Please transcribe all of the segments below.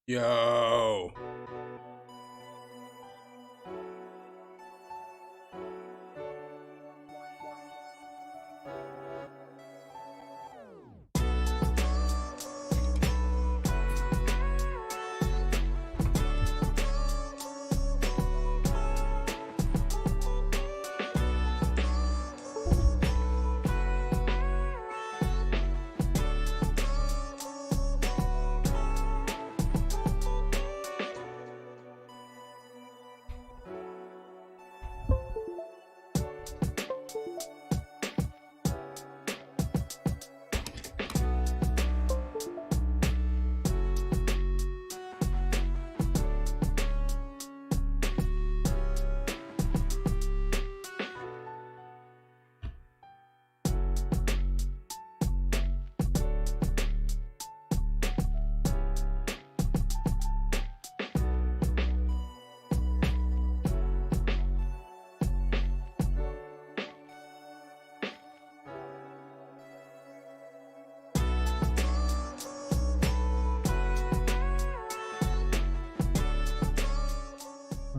Yo.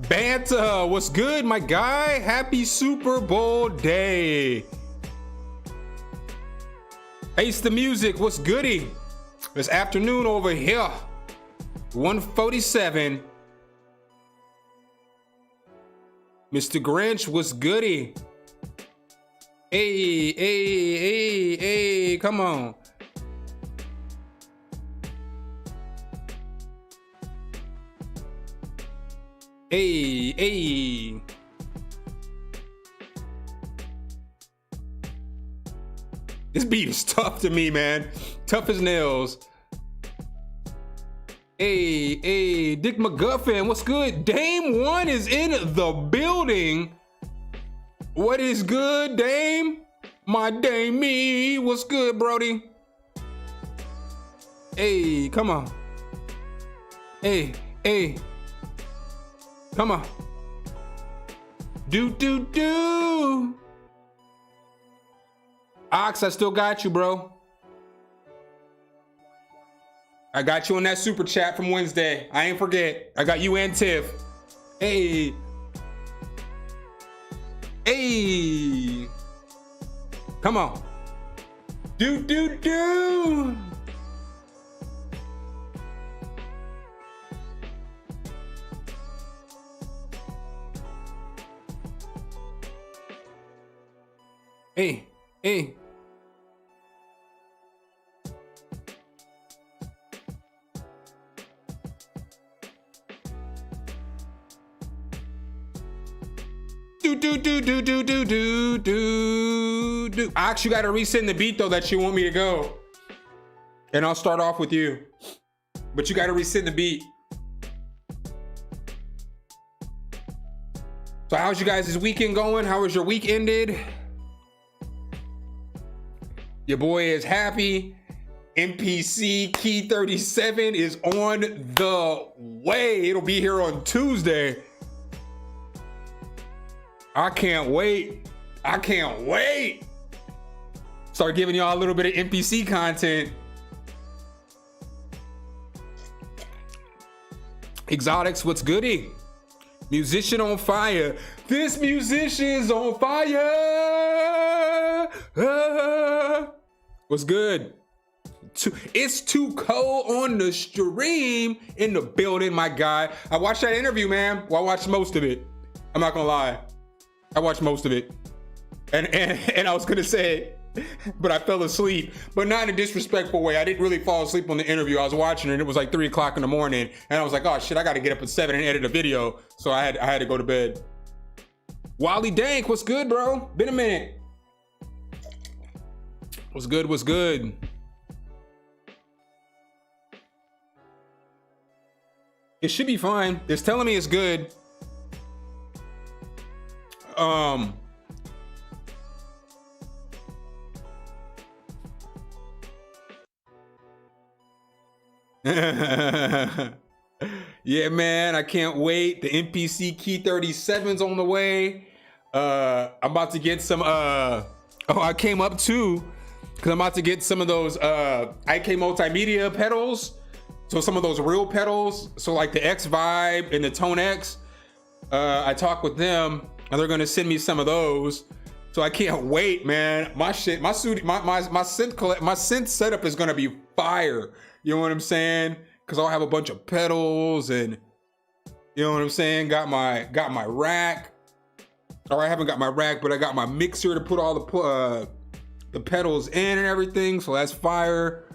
Banta, what's good, my guy? Happy Super Bowl day. Ace the Music, what's goody? It's afternoon over here. 1:47. Mr. Grinch, what's goody? Hey, come on. Hey. This beat is tough to me, man. Tough as nails. Hey, Dick McGuffin, what's good? Dame 1 is in the building. What is good, Dame? My Dame me, what's good, Brody? Hey, come on. Hey. Come on. Do. Ox, I still got you, bro. I got you on that super chat from Wednesday. I ain't forget. I got you and Tiff. Hey. Come on. Do. Hey. Do. Ox, you gotta resend the beat though that you want me to go. And I'll start off with you. But you gotta resend the beat. So how's you guys' weekend going? How was your week ended? Your boy is happy. MPC Key 37 is on the way. It'll be here on Tuesday. I can't wait. Start giving y'all a little bit of MPC content. Exotics, what's goody? Musician on fire. This musician's on fire. What's good? It's too cold on the stream in the building, my guy. I watched that interview, man. Well, I watched most of it. I'm not gonna lie. I watched most of it. And I was gonna say, but I fell asleep, but not in a disrespectful way. I didn't really fall asleep on the interview. I was watching it and it was like 3 o'clock in the morning. And I was like, oh shit, I gotta get up at 7 and edit a video. So I had to go to bed. Wally Dank, what's good, bro? Been a minute. What's good? It should be fine. It's telling me it's good. Yeah, man, I can't wait. The MPC Key 37's on the way. I'm about to get some I came up too because I'm about to get some of those IK multimedia pedals So some of those real pedals, so like the X Vibe and the Tone X, I talked with them and they're gonna send me some of those. So I can't wait, man. My synth setup is gonna be fire. You know what I'm saying? Cause I'll have a bunch of pedals and you know what I'm saying? Got my rack. Or I haven't got my rack, but I got my mixer to put all the pedals in and everything. So that's fire.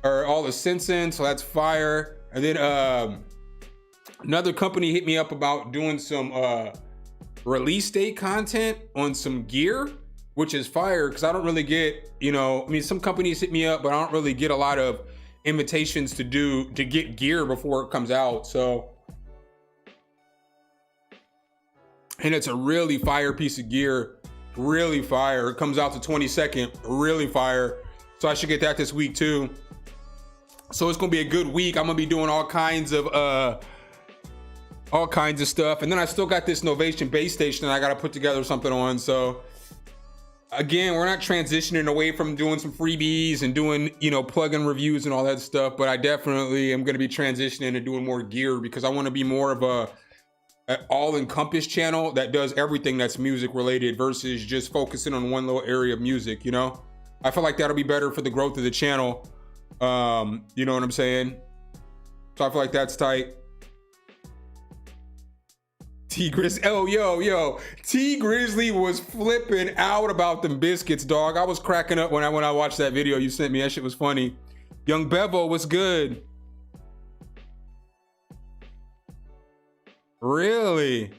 Or all the synths in, so that's fire. And then another company hit me up about doing some release date content on some gear, which is fire because I don't really get, you know, I mean, some companies hit me up, but I don't really get a lot of invitations to get gear before it comes out. So, and it's a really fire piece of gear, really fire. It comes out the 22nd, really fire. So I should get that this week too. So it's gonna be a good week. I'm gonna be doing all kinds of stuff. And then I still got this Novation base station that I gotta put together something on. So again, we're not transitioning away from doing some freebies and doing, you know, plugin reviews and all that stuff, but I definitely am gonna be transitioning and doing more gear because I wanna be more of an all-encompass channel that does everything that's music related versus just focusing on one little area of music, you know? I feel like that'll be better for the growth of the channel. You know what I'm saying? So I feel like that's tight. T Grizz, oh yo, T Grizzly was flipping out about them biscuits, dog. I was cracking up when I watched that video you sent me. That shit was funny. Young Bevo, what's good? Really?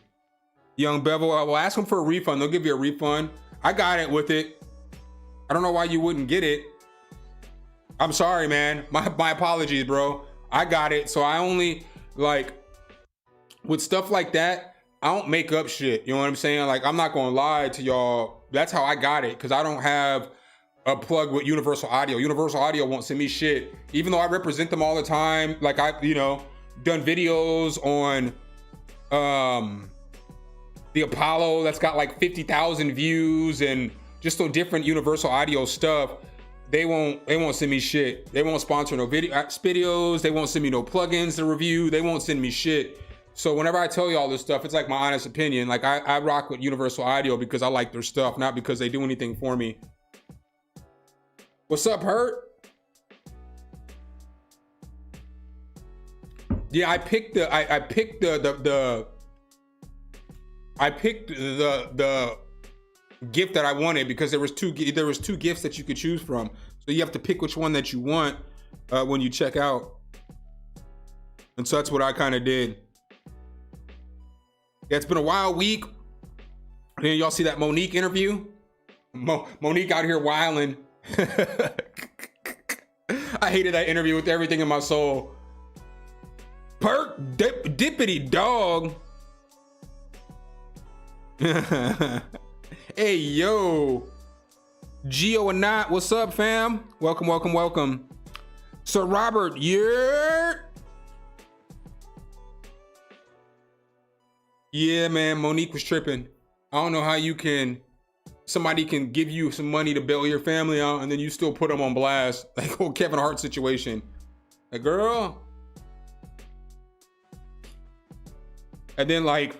Young Bevo, I will ask them for a refund. They'll give you a refund. I got it with it. I don't know why you wouldn't get it. I'm sorry, man. My apologies, bro. I got it. So I only, like, with stuff like that, I don't make up shit. You know what I'm saying? Like, I'm not gonna lie to y'all. That's how I got it, because I don't have a plug with Universal Audio. Universal Audio won't send me shit. Even though I represent them all the time. Like, I, you know, done videos on the Apollo that's got like 50,000 views and just on different Universal Audio stuff. They won't send me shit. They won't sponsor no videos. They won't send me no plugins to review. They won't send me shit. So whenever I tell you all this stuff, it's like my honest opinion. Like I rock with Universal Audio because I like their stuff, not because they do anything for me. What's up, Hurt? Yeah, I picked the gift that I wanted because there was two gifts that you could choose from. So you have to pick which one that you want when you check out. And so that's what I kind of did. Yeah, it's been a wild week. And then y'all see that Monique interview? Monique out here wilding. I hated that interview with everything in my soul. Perk dippity dog. Hey, yo. Geo and Not, what's up, fam? Welcome. Sir Robert, yeah. Yeah, man, Monique was tripping. I don't know how somebody can give you some money to bail your family out and then you still put them on blast. Like old Kevin Hart situation. Like, girl. And then like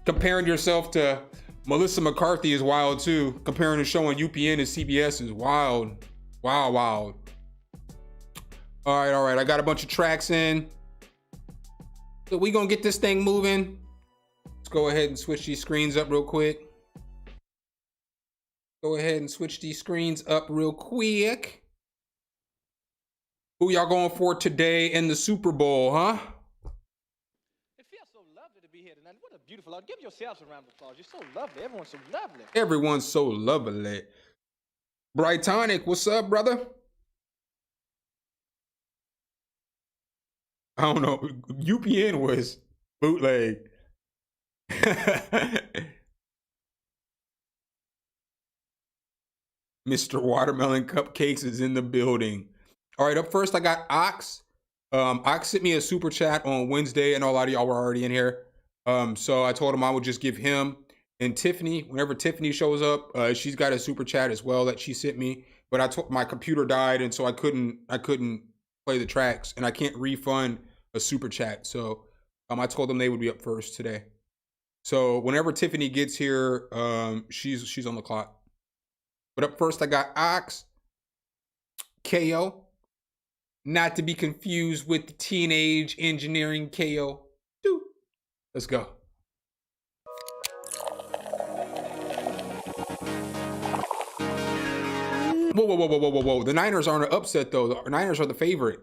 comparing yourself to Melissa McCarthy is wild too. Comparing the show on UPN and CBS is wild. Wild. All right. I got a bunch of tracks in. So we gonna get this thing moving. Let's go ahead and switch these screens up real quick. Who y'all going for today in the Super Bowl, huh? It feels so lovely to be here tonight. What a beautiful, give yourselves a round of applause. You're so lovely. Everyone's so lovely. Brightonic, what's up, brother? I don't know. UPN was bootleg. Mr. Watermelon Cupcakes is in the building. All right, up first, I got Ox. Ox sent me a super chat on Wednesday. I know a lot of y'all were already in here. So I told him I would just give him and Tiffany, whenever Tiffany shows up, she's got a super chat as well that she sent me. But my computer died, and so I couldn't play the tracks, and I can't refund a super chat. So I told them they would be up first today. So whenever Tiffany gets here, she's on the clock. But up first, I got Ox, KO, not to be confused with the teenage engineering KO. Let's go. Whoa. The Niners aren't an upset, though. The Niners are the favorite.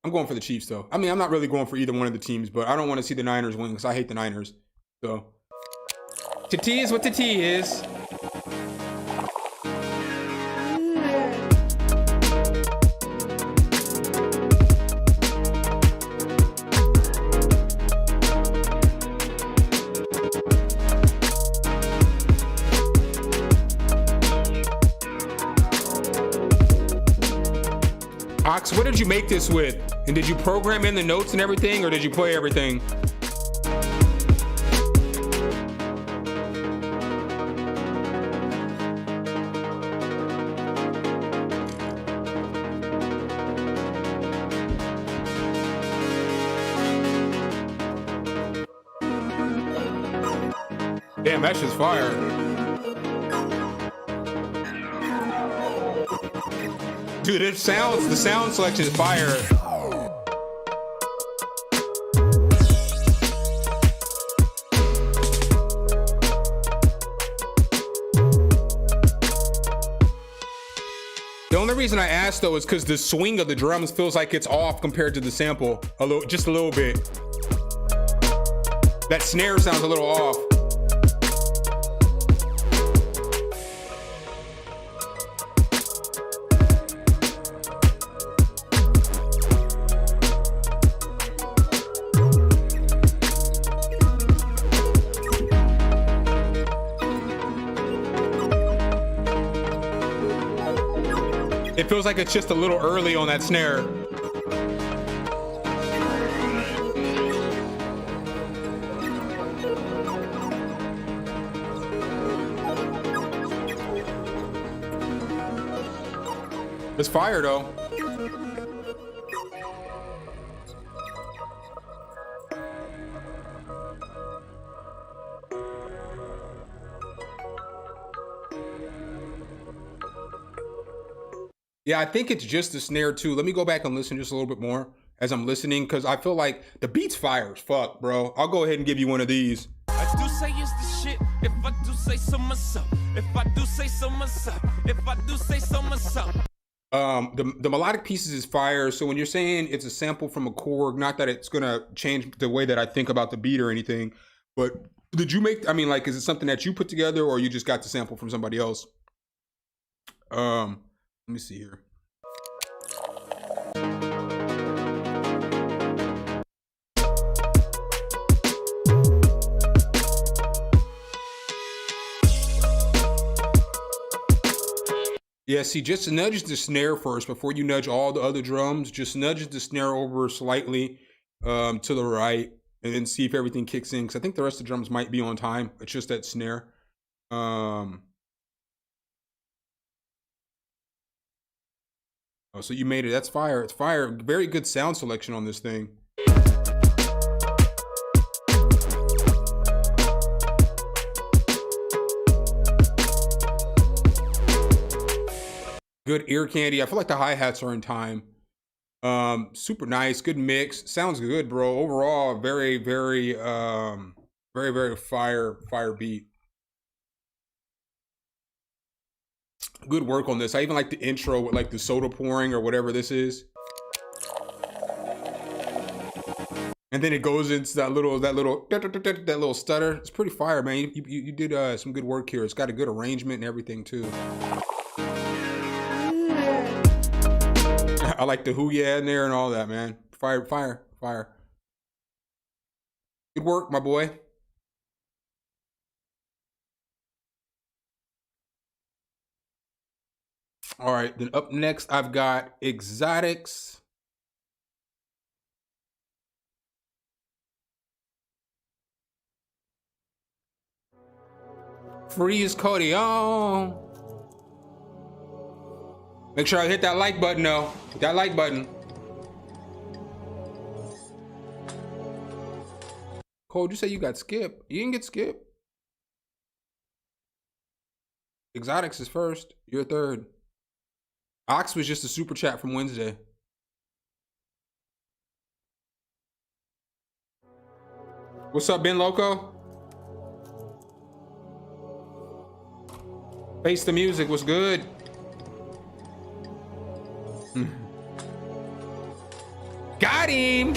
I'm going for the Chiefs, though. I mean, I'm not really going for either one of the teams, but I don't want to see the Niners win because I hate the Niners. So, the T is what the T is. Ox, what did you make this with? And did you program in the notes and everything, or did you play everything? Damn, that shit's fire. Dude, the sound selection is fire. The only reason I asked though is because the swing of the drums feels like it's off compared to the sample. Just a little bit. That snare sounds a little off. It feels like it's just a little early on that snare. It's fire though. Yeah, I think it's just the snare too. Let me go back and listen just a little bit more as I'm listening, because I feel like the beat's fire as fuck, bro. I'll go ahead and give you one of these. I do say it's the shit. If I do say so myself. If I do say so myself. If I do say so myself. The melodic pieces is fire. So when you're saying it's a sample from a Korg, not that it's gonna change the way that I think about the beat or anything, but did you make? I mean, like, is it something that you put together, or you just got the sample from somebody else? Let me see here. Yeah, see, just nudge the snare first before you nudge all the other drums. Just nudge the snare over slightly to the right, and then see if everything kicks in. Because I think the rest of the drums might be on time. It's just that snare. Oh, so you made it. That's fire. It's fire. Very good sound selection on this thing. Good ear candy. I feel like the hi-hats are in time. Super nice. Good mix. Sounds good, bro. Overall, very, very fire beat. Good work on this. I even like the intro with like the soda pouring or whatever this is. And then it goes into that little stutter. It's pretty fire, man. You did some good work here. It's got a good arrangement and everything too. I like the who yeah in there and all that, man. Fire. Good work, my boy. All right, then up next, I've got Exotics. Freeze Cody on. Make sure I hit that like button, though. Hit that like button. Cole, you say you got Skip. You didn't get Skip. Exotics is first. You're third. Ox was just a super chat from Wednesday. What's up, Ben Loco? Face the music. What's good? Got him.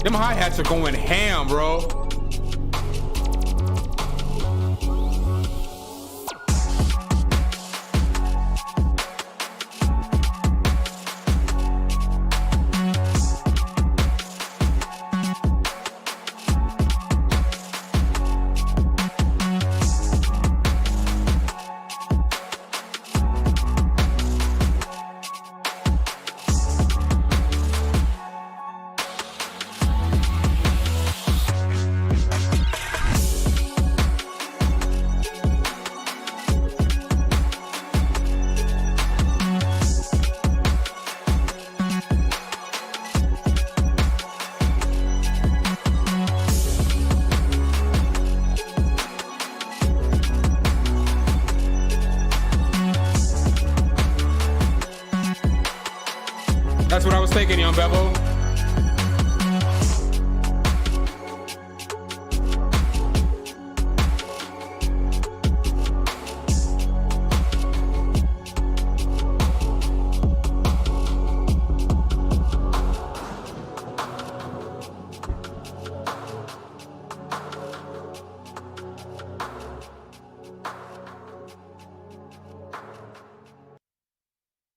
Them hi-hats are going ham, bro. That's what I was thinking, young Bevo.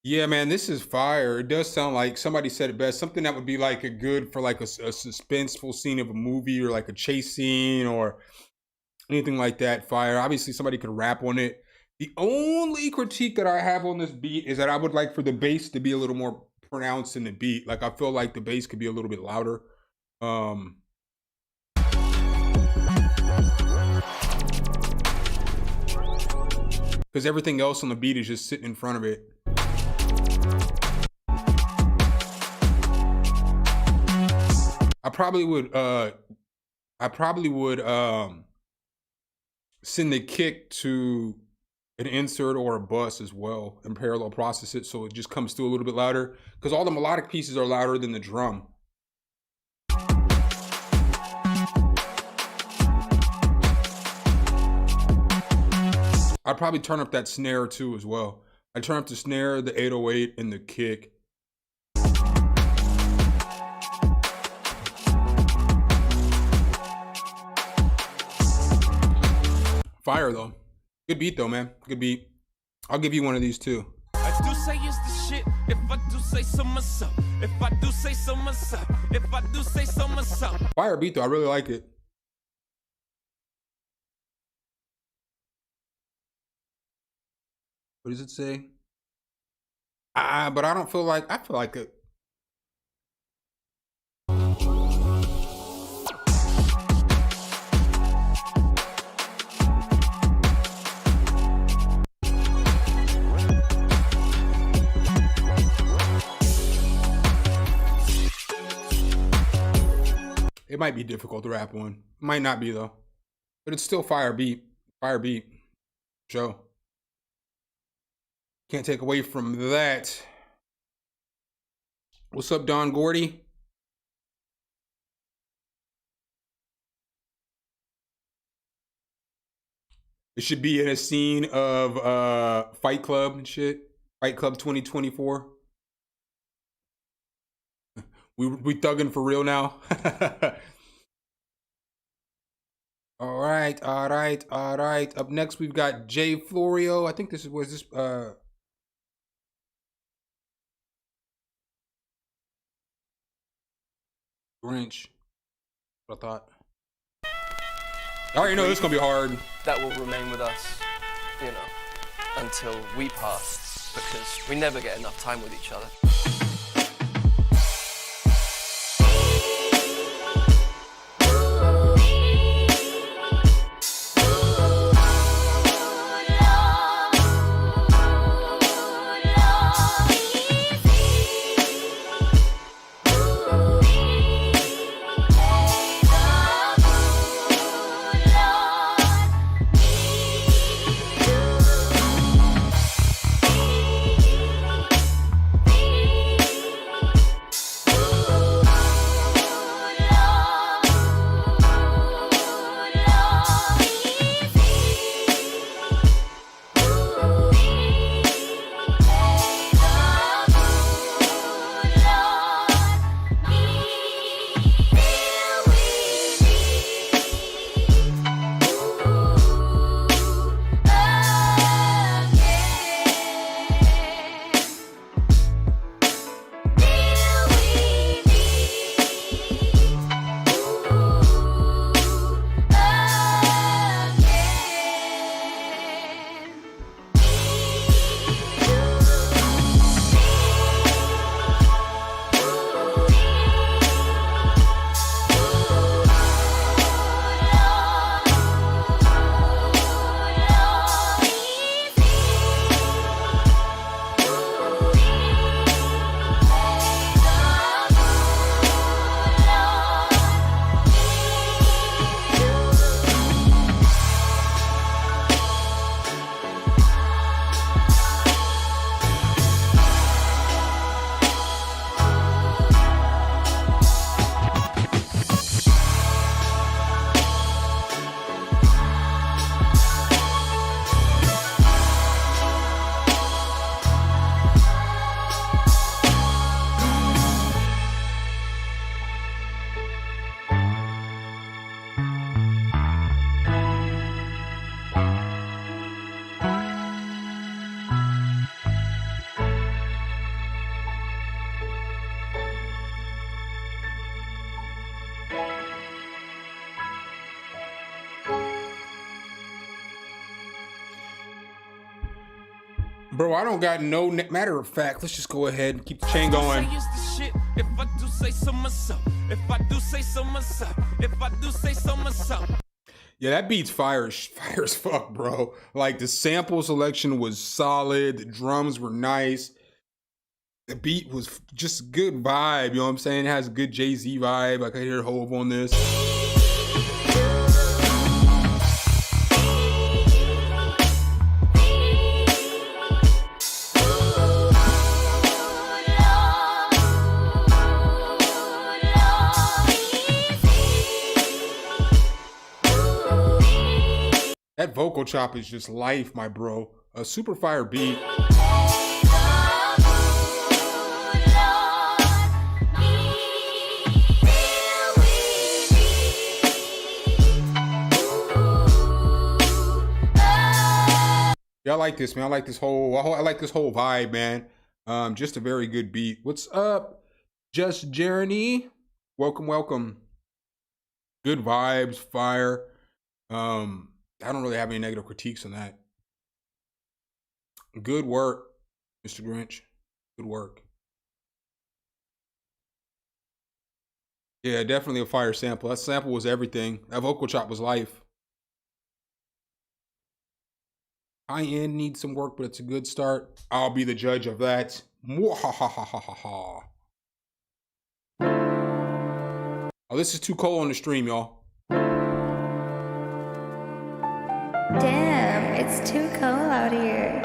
Yeah, man, this is fire. It does sound like somebody said it best. Something that would be like a good for like a suspenseful scene of a movie or like a chase scene or anything like that. Fire. Obviously, somebody could rap on it. The only critique that I have on this beat is that I would like for the bass to be a little more pronounced in the beat. Like I feel like the bass could be a little bit louder. Because everything else on the beat is just sitting in front of it. I probably would send the kick to an insert or a bus as well and parallel process it so it just comes through a little bit louder because all the melodic pieces are louder than the drum. I'd probably turn up that snare too as well. I'd turn up the snare, the 808, and the kick. Fire though. Good beat though, man. Good beat. I'll give you one of these too. I do say it's the shit if I do say so myself. If I do say so myself. If I do say so myself. Fire beat though. I really like it. What does it say? But I don't feel like I feel like it. It might be difficult to rap one. Might not be though. But it's still fire beat. Fire beat. Show. Can't take away from that. What's up, Don Gordy? It should be in a scene of Fight Club and shit. Fight Club 2024. We thugging for real now. All right. Up next we've got Jay Florio. I think this was this Grinch. I thought. I already know this is gonna be hard. That will remain with us, you know, until we pass, because we never get enough time with each other. Bro, I don't got no matter of fact. Let's just go ahead and keep the chain going. If I do say so myself, if I do say so myself, if I do say so myself. Yeah, that beat's fire as fuck, bro. Like the sample selection was solid, the drums were nice. The beat was just good vibe, you know what I'm saying? It has a good Jay-Z vibe. Like I hear Hove on this. That vocal chop is just life, my bro. A super fire beat. Yeah, I like this, man. I like this whole vibe, man. Just a very good beat. What's up, Just Jeremy? Welcome. Good vibes, fire. I don't really have any negative critiques on that. Good work, Mr. Grinch. Good work. Yeah, definitely a fire sample. That sample was everything. That vocal chop was life. High end needs some work, but it's a good start. I'll be the judge of that. I Oh, this is too cold on the stream, y'all. Damn, it's too cold out here.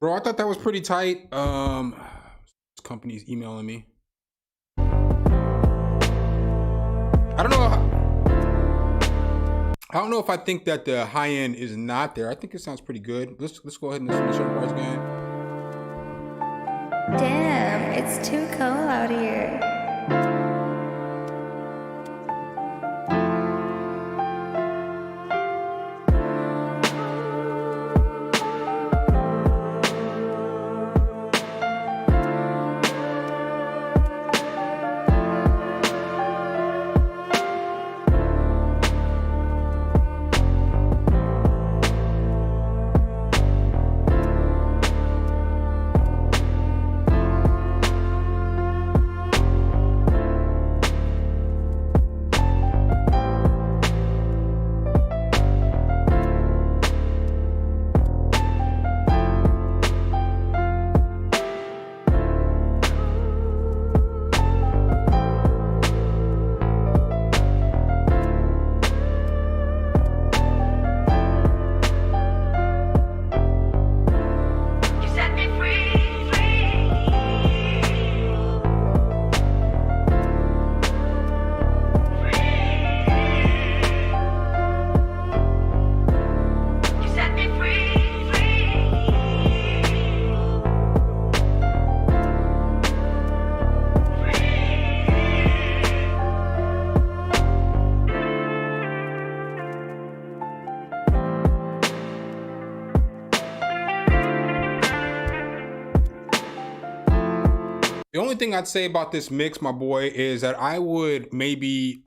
Bro, I thought that was pretty tight. This company's emailing me. I don't know if I think that the high end is not there. I think it sounds pretty good. Let's go ahead and listen to the price again. Damn, it's too cold out here. The only thing I'd say about this mix, my boy, is that I would maybe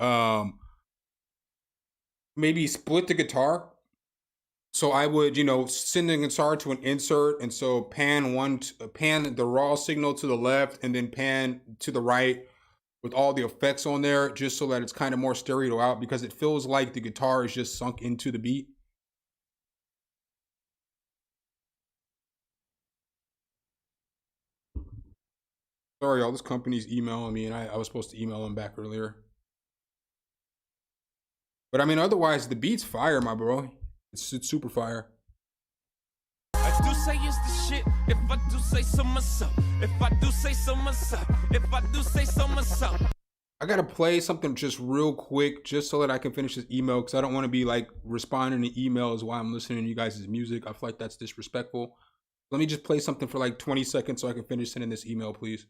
split the guitar. So I would, send the guitar to an insert, and so pan the raw signal to the left, and then pan to the right with all the effects on there, just so that it's kind of more stereo out, because it feels like the guitar is just sunk into the beat. Sorry, all this company's emailing me, and I was supposed to email them back earlier. But I mean, otherwise, the beat's fire, my bro. It's super fire. I do say it's the shit. If I do say so myself. If I do say so myself. If I do say so myself. I gotta play something just real quick, just so that I can finish this email, because I don't want to be like responding to emails while I'm listening to you guys' music. I feel like that's disrespectful. Let me just play something for like 20 seconds so I can finish sending this email, please.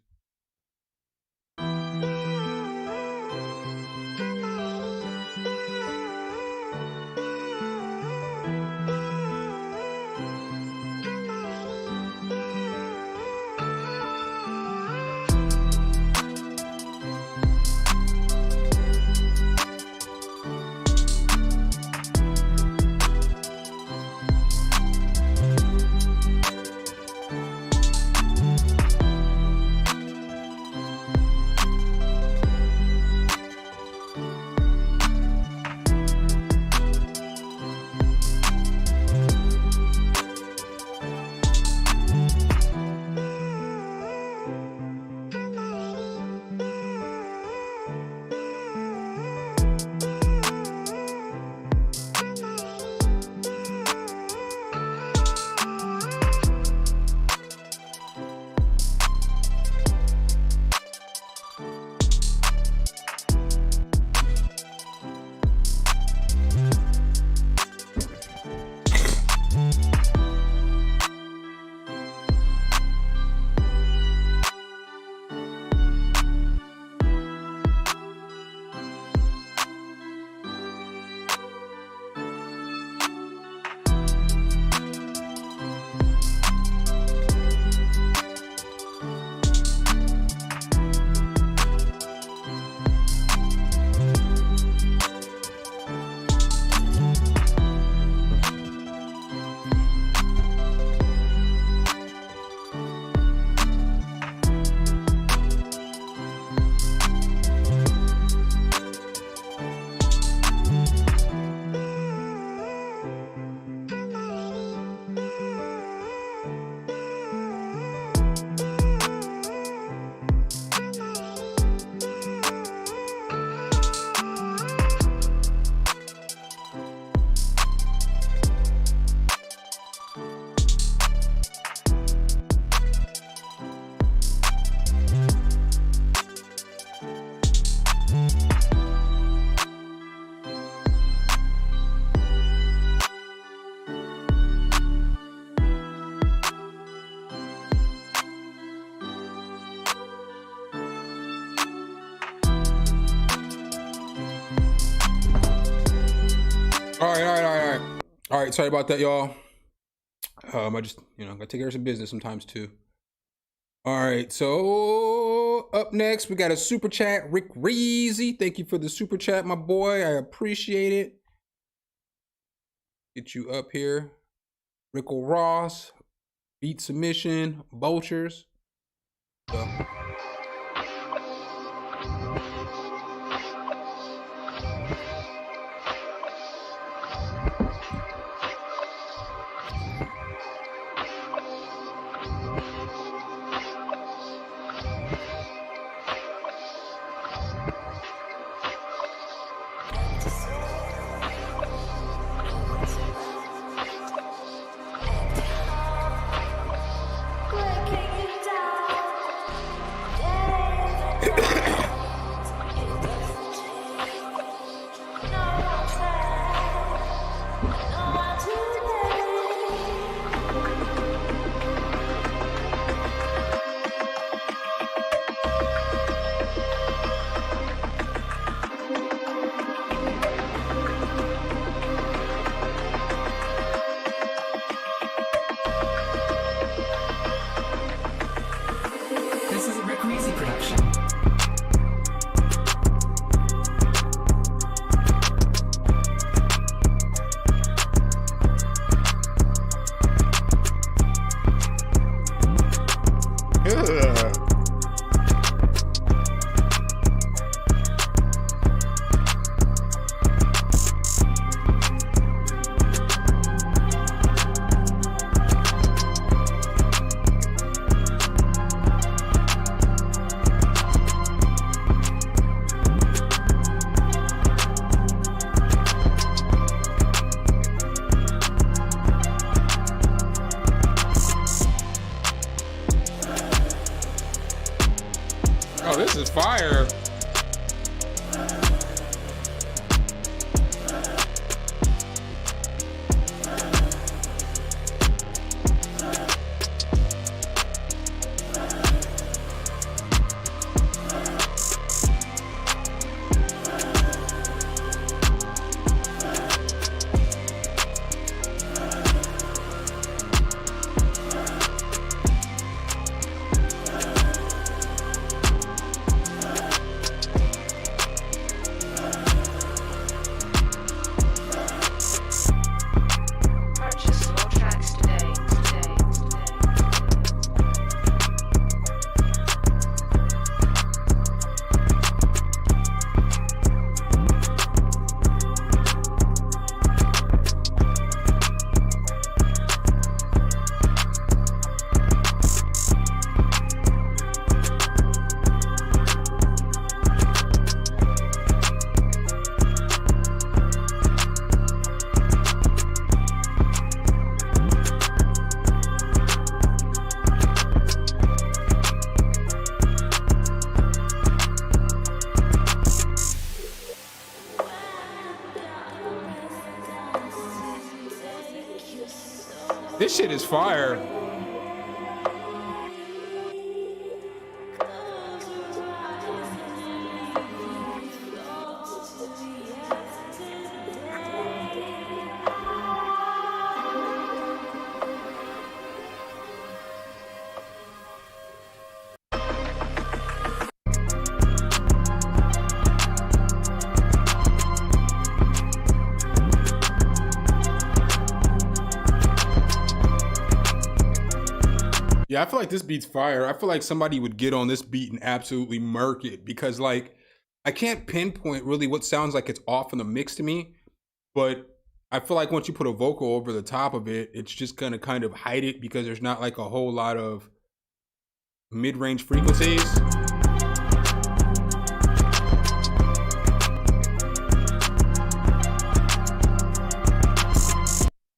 All right, sorry about that, y'all. I just, gotta take care of some business sometimes too. All right, so up next, we got a super chat. Rick Reezy, thank you for the super chat, my boy. I appreciate it. Get you up here. Rickle Ross, Beat Submission, Vultures. So. fire. Purchase more tracks today. This shit is fire. Yeah, I feel like this beat's fire. I feel like somebody would get on this beat and absolutely murk it because, like, I can't pinpoint really what sounds like it's off in the mix to me, but I feel like once you put a vocal over the top of it, it's just gonna kind of hide it because there's not like a whole lot of mid-range frequencies.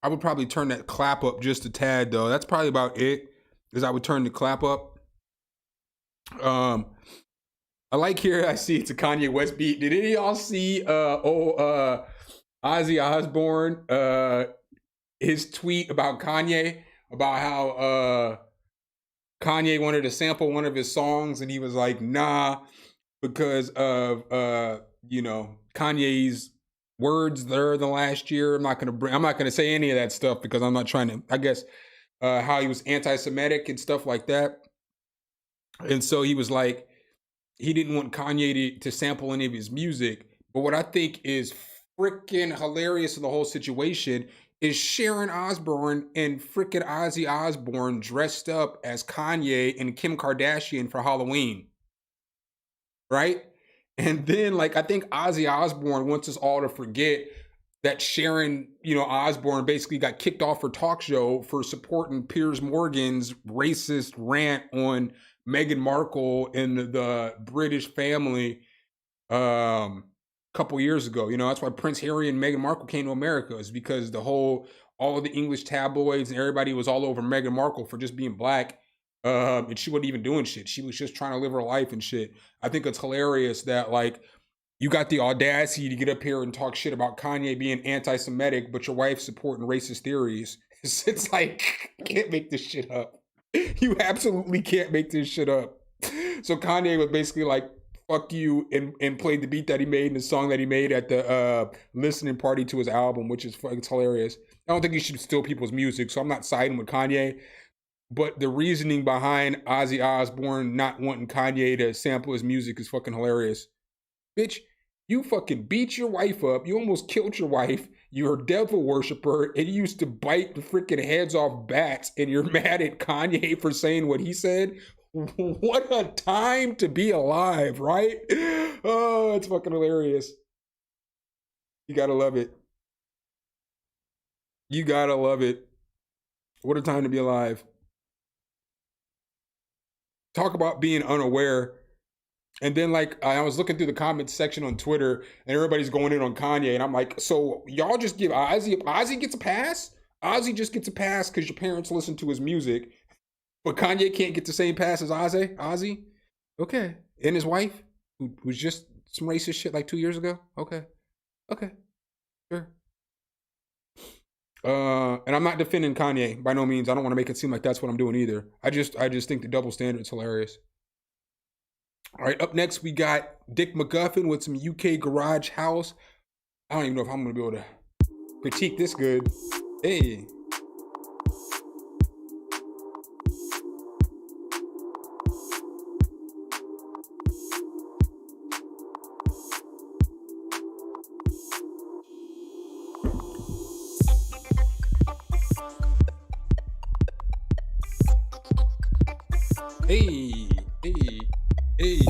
I would probably turn that clap up just a tad though. That's probably about it. Is I would turn the clap up. I like here, I see it's a Kanye West beat. Did any of y'all see Ozzy Osbourne, his tweet about Kanye, about how Kanye wanted to sample one of his songs and he was like, nah, because of Kanye's words there the last year. I'm not gonna say any of that stuff because I'm not trying to, I guess, how he was anti-Semitic and stuff like that. And so he was like, he didn't want Kanye to sample any of his music. But what I think is freaking hilarious in the whole situation is Sharon Osbourne and freaking Ozzy Osbourne dressed up as Kanye and Kim Kardashian for Halloween. Right? And then, like, I think Ozzy Osbourne wants us all to forget that Sharon, Osbourne basically got kicked off her talk show for supporting Piers Morgan's racist rant on Meghan Markle and the British family a couple years ago. That's why Prince Harry and Meghan Markle came to America, is because all of the English tabloids and everybody was all over Meghan Markle for just being black. And she wasn't even doing shit. She was just trying to live her life and shit. I think it's hilarious that, like, you got the audacity to get up here and talk shit about Kanye being anti-Semitic, but your wife's supporting racist theories. It's like, you can't make this shit up. You absolutely can't make this shit up. So Kanye was basically like, fuck you, and played the beat that he made and the song that he made at the listening party to his album, which is fucking hilarious. I don't think you should steal people's music, so I'm not siding with Kanye. But the reasoning behind Ozzy Osbourne not wanting Kanye to sample his music is fucking hilarious. Bitch, you fucking beat your wife up. You almost killed your wife. You're a devil worshiper, and you used to bite the freaking heads off bats, and you're mad at Kanye for saying what he said? What a time to be alive, right? Oh, it's fucking hilarious. You gotta love it. You gotta love it. What a time to be alive. Talk about being unaware. And then, like, I was looking through the comments section on Twitter, and everybody's going in on Kanye, and I'm like, so y'all just give Ozzy gets a pass? Ozzy just gets a pass because your parents listen to his music, but Kanye can't get the same pass as Ozzy? Okay. And his wife? who was just some racist shit like 2 years ago? Okay. Okay. Sure. And I'm not defending Kanye by no means. I don't want to make it seem like that's what I'm doing either. I just think the double standard is hilarious. All right, up next we got Dick McGuffin with some UK garage house. I don't even know if I'm gonna be able to critique this good. Hey. Hey, hey, hey.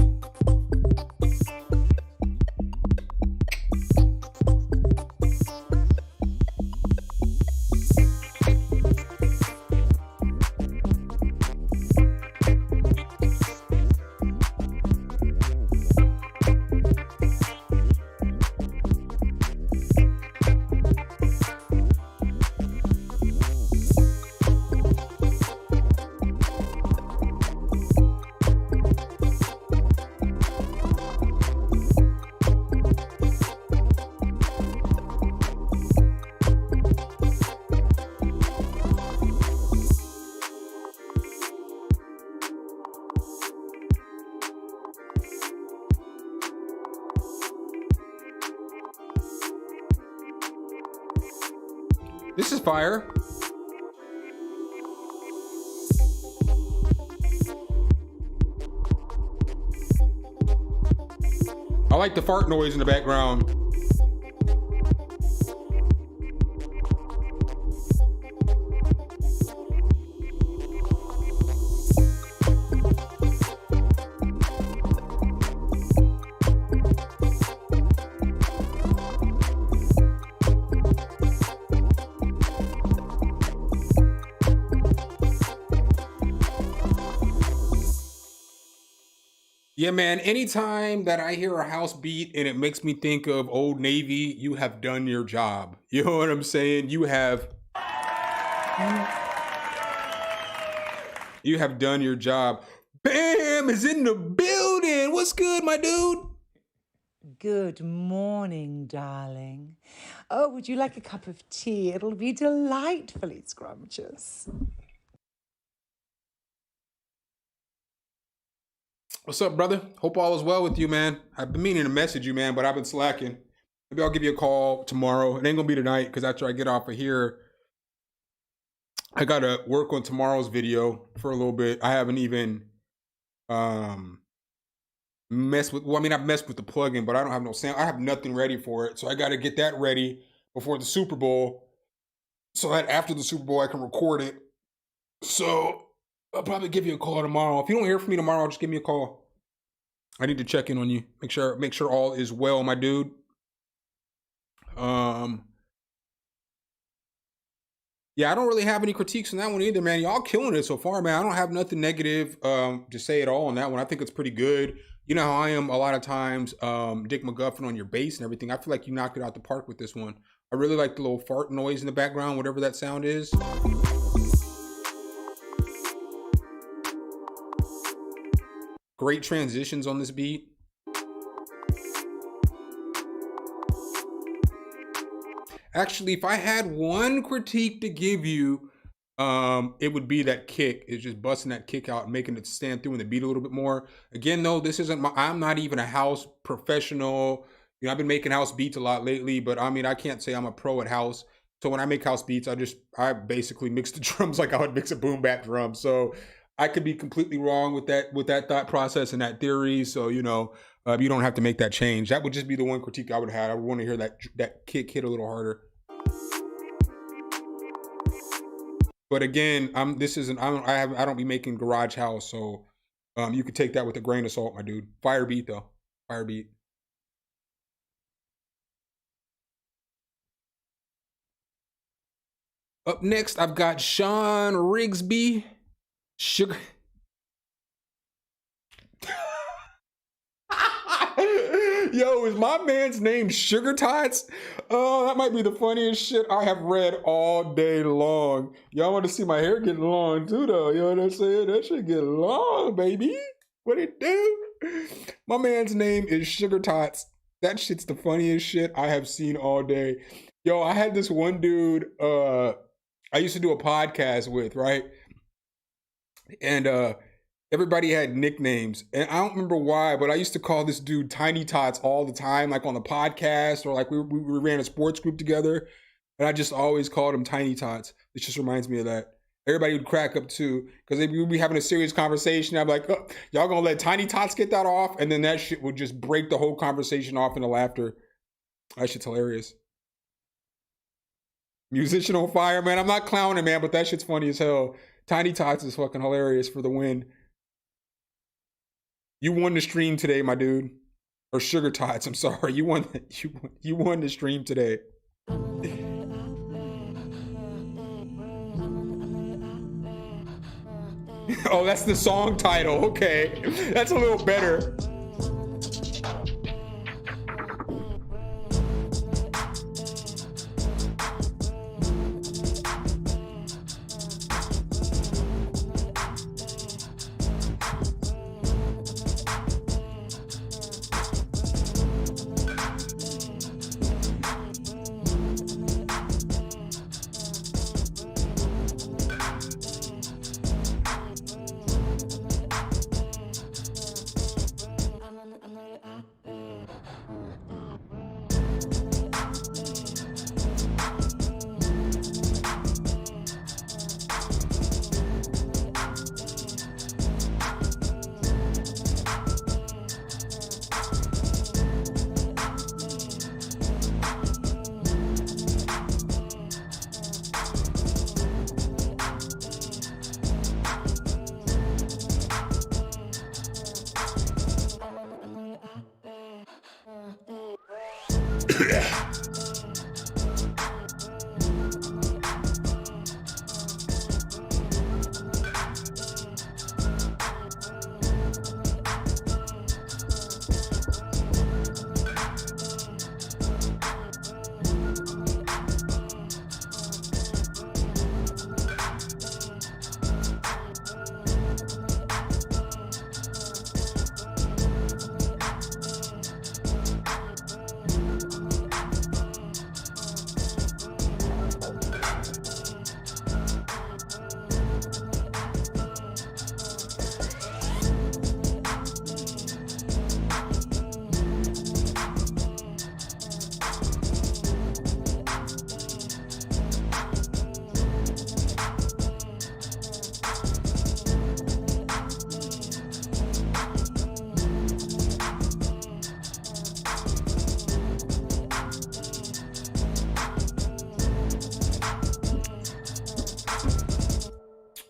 This is fire. I like the fart noise in the background. Yeah, man, anytime that I hear a house beat and it makes me think of Old Navy, you have done your job. You know what I'm saying? You have done your job. Bam is in the building. What's good, my dude? Good morning, darling. Oh, would you like a cup of tea? It'll be delightfully scrumptious. What's up, brother? Hope all is well with you, man. I've been meaning to message you, man, but I've been slacking. Maybe I'll give you a call tomorrow. It ain't gonna be tonight, because after I get off of here, I gotta work on tomorrow's video for a little bit. I haven't even messed with, well, I mean, I've messed with the plugin, but I don't have no sound. I have nothing ready for it. So I gotta get that ready before the Super Bowl, so that after the Super Bowl I can record it. So I'll probably give you a call tomorrow. If you don't hear from me tomorrow, just give me a call. I need to check in on you. Make sure all is well, my dude. Yeah, I don't really have any critiques on that one either, man. Y'all killing it so far, man. I don't have nothing negative to say at all on that one. I think it's pretty good. You know how I am a lot of times, Dick McGuffin on your bass and everything. I feel like you knocked it out the park with this one. I really like the little fart noise in the background, whatever that sound is. Great transitions on this beat. Actually, if I had one critique to give you, it would be that kick. It's just busting that kick out and making it stand through in the beat a little bit more. Again, though, this isn't I'm not even a house professional. You know, I've been making house beats a lot lately, but I mean, I can't say I'm a pro at house. So when I make house beats, I basically mix the drums like I would mix a boom bap drum. So I could be completely wrong with that thought process and that theory. So, you know, you don't have to make that change. That would just be the one critique I would have. I would want to hear that kick hit a little harder. But again, I don't be making garage house, so you could take that with a grain of salt, my dude. Fire beat though, fire beat. Up next, I've got Sean Rigsby, Sugar. Yo, is my man's name Sugar Tots? Oh, that might be the funniest shit I have read all day long. Y'all want to see my hair getting long too, though. You know what I'm saying? That shit get long, baby. What it do? My man's name is Sugar Tots. That shit's the funniest shit I have seen all day. Yo, I had this one dude I used to do a podcast with, right? And everybody had nicknames. And I don't remember why, but I used to call this dude Tiny Tots all the time, like on the podcast, or like we ran a sports group together. And I just always called him Tiny Tots. It just reminds me of that. Everybody would crack up too, because they would be having a serious conversation. I'm like, oh, y'all gonna let Tiny Tots get that off? And then that shit would just break the whole conversation off into laughter. That shit's hilarious. Musician on fire, man. I'm not clowning, man, but that shit's funny as hell. Tiny Tots is fucking hilarious for the win. You won the stream today, my dude. Or Sugar Tots, I'm sorry. You won the stream today. Oh, that's the song title. Okay. That's a little better.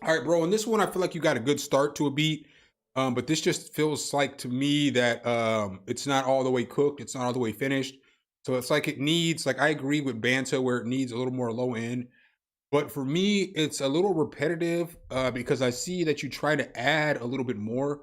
All right, bro. On this one, I feel like you got a good start to a beat, but this just feels like to me that it's not all the way cooked. It's not all the way finished. So it's like it needs, like I agree with Banta where it needs a little more low end. But for me, it's a little repetitive because I see that you try to add a little bit more.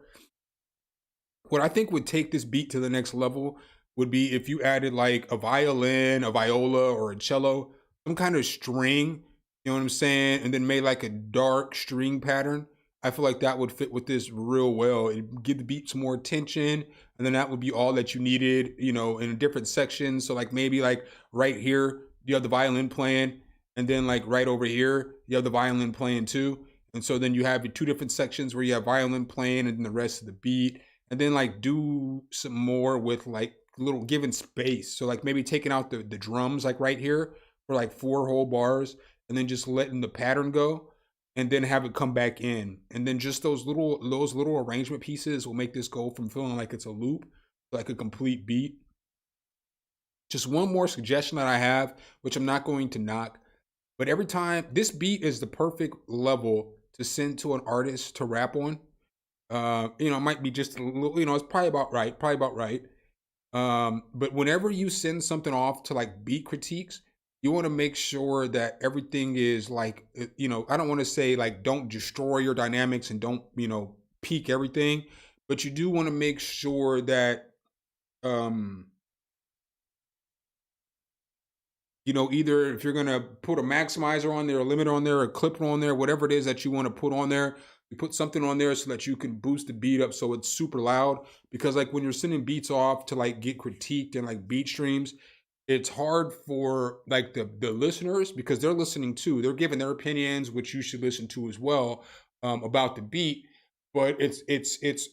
What I think would take this beat to the next level would be if you added like a violin, a viola, or a cello, some kind of string, you know what I'm saying? And then made like a dark string pattern. I feel like that would fit with this real well. It'd give the beat some more tension, and then that would be all that you needed, you know, in a different section. So like maybe like right here, you have the violin playing, and then like right over here, you have the violin playing too. And so then you have two different sections where you have violin playing and then the rest of the beat. And then like do some more with like little given space. So like maybe taking out the drums like right here for like 4 whole bars, and then just letting the pattern go, and then have it come back in. And then just those little arrangement pieces will make this go from feeling like it's a loop to like a complete beat. Just one more suggestion that I have, which I'm not going to knock, but every time this beat is the perfect level to send to an artist to rap on. You know, it might be just a little, you know, it's probably about right. But whenever you send something off to like beat critiques, you want to make sure that everything is like, you know, I don't want to say like don't destroy your dynamics and don't, you know, peak everything, but you do want to make sure that, you know, either if you're going to put a maximizer on there, a limiter on there, a clipper on there, whatever it is that you want to put on there, You put something on there so that you can boost the beat up so it's super loud. Because like when you're sending beats off to like get critiqued and like beat streams, it's hard for like the listeners because they're listening too. They're giving their opinions, which you should listen to as well, about the beat. But it's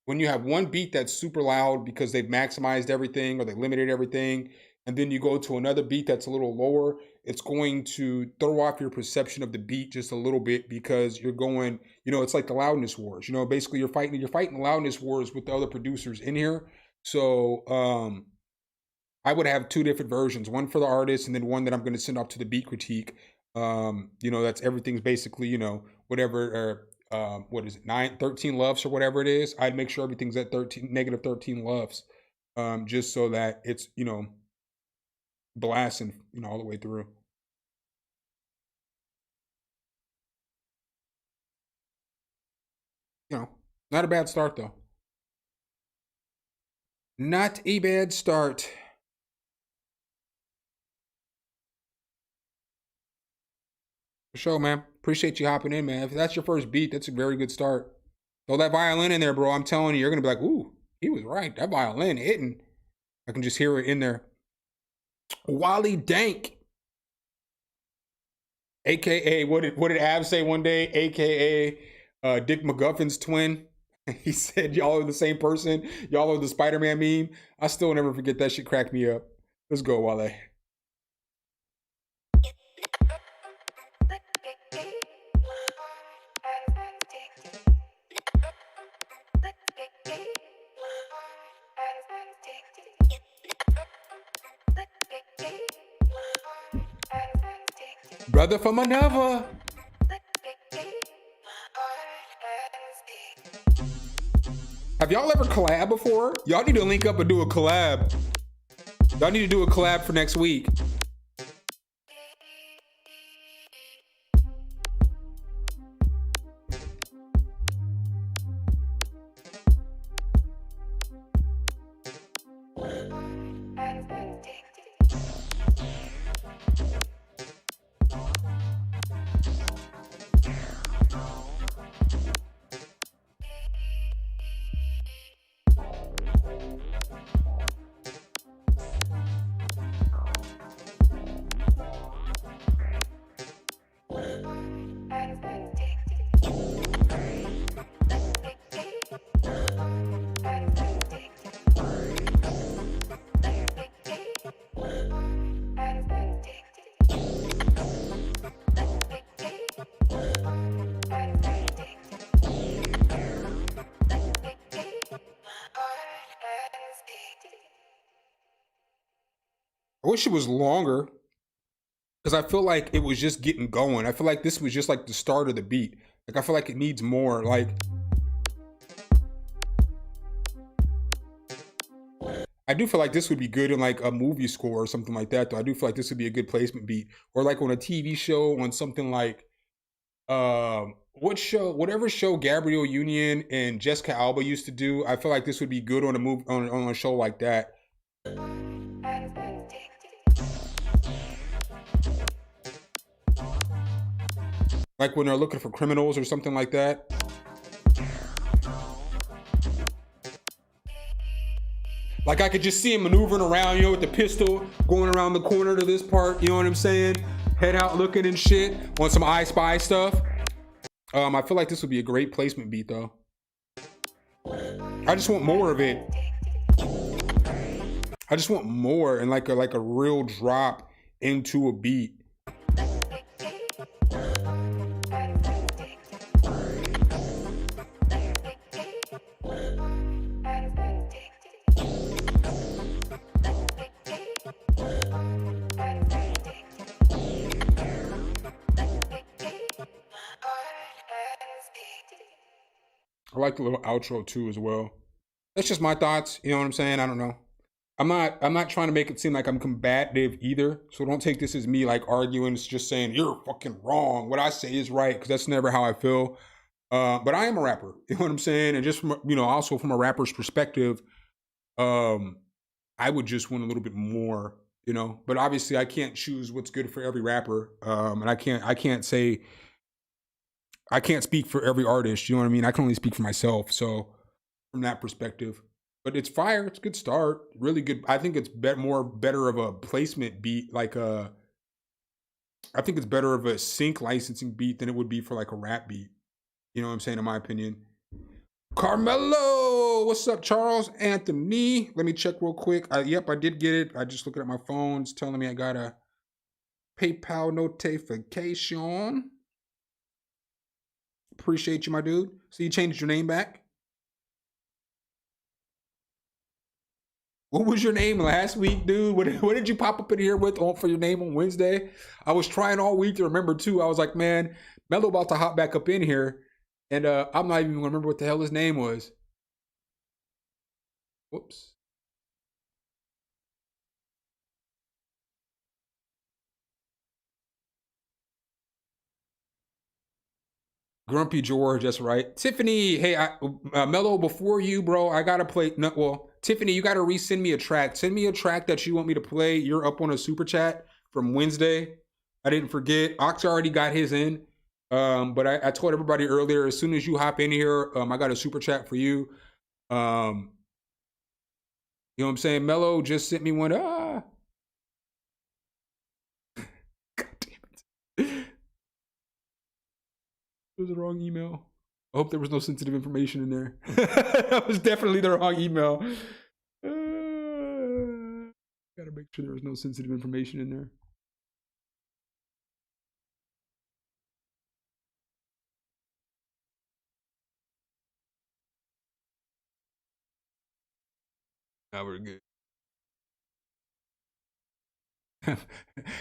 when you have one beat that's super loud because they've maximized everything or they limited everything, and then you go to another beat that's a little lower, it's going to throw off your perception of the beat just a little bit because you're going, it's like the loudness wars. Basically you're fighting loudness wars with the other producers in here. So I would have two different versions, one for the artist and then one that I'm going to send off to the beat critique. That's everything's basically, whatever, what is it, 13 LUFS or whatever it is. I'd make sure everything's at negative 13 LUFS, just so that it's, blasting, all the way through. Not a bad start though. Not a bad start. For sure, man. Appreciate you hopping in, man. If that's your first beat, that's a very good start. Throw that violin in there, bro. I'm telling you, you're gonna be like, ooh, he was right. That violin hitting. I can just hear it in there. Wally Dank, aka what did Ab say one day? AKA Dick McGuffin's twin. He said y'all are the same person. Y'all are the Spider-Man meme. I still never forget that shit. Cracked me up. Let's go, Wale. Brother from another. Have y'all ever collab before? Y'all need to link up and do a collab. Y'all need to do a collab for next week. I wish it was longer because I feel like it was just getting going. I feel like this was just like the start of the beat. Like I feel like it needs more. Like I do feel like this would be good in like a movie score or something like that, though. I do feel like this would be a good placement beat. Or like on a TV show, on something like whatever show Gabrielle Union and Jessica Alba used to do. I feel like this would be good on a movie on a show like that. Like when they're looking for criminals or something like that. Like I could just see him maneuvering around, with the pistol going around the corner to this part, you know what I'm saying? Head out looking and shit on some I Spy stuff. I feel like this would be a great placement beat though. I just want more of it. I just want more and like a real drop into a beat. I like the little outro too as well. That's just my thoughts. You know what I'm saying? I don't know. I'm not trying to make it seem like I'm combative either. So don't take this as me like arguing. It's just saying you're fucking wrong. What I say is right because that's never how I feel. But I am a rapper. You know what I'm saying? And just from, also from a rapper's perspective, I would just want a little bit more. But obviously I can't choose what's good for every rapper. And I can't say I can't speak for every artist. You know what I mean? I can only speak for myself. So from that perspective, but it's fire. It's a good start. Really good. I think it's better of a placement beat. I think it's better of a sync licensing beat than it would be for like a rap beat. You know what I'm saying? In my opinion. Carmelo, what's up, Charles Anthony? Let me check real quick. Yep, I did get it. I just looking at my phone. It's telling me I got a PayPal notification. Appreciate you, my dude. So you changed your name back? What was your name last week, dude? What did you pop up in here with for your name on Wednesday? I was trying all week to remember too. I was like, man, Mello about to hop back up in here. And I'm not even gonna remember what the hell his name was. Whoops. Grumpy George, that's right. Tiffany, hey, Mello, before you, bro, I gotta play. No, well, Tiffany, you gotta resend me a track. Send me a track that you want me to play. You're up on a super chat from Wednesday. I didn't forget. Ox already got his in. But I told everybody earlier, as soon as you hop in here, I got a super chat for you. You know what I'm saying? Mello just sent me one. God damn it. It was the wrong email. I hope there was no sensitive information in there. That was definitely the wrong email. Gotta make sure there was no sensitive information in there. Now we're good.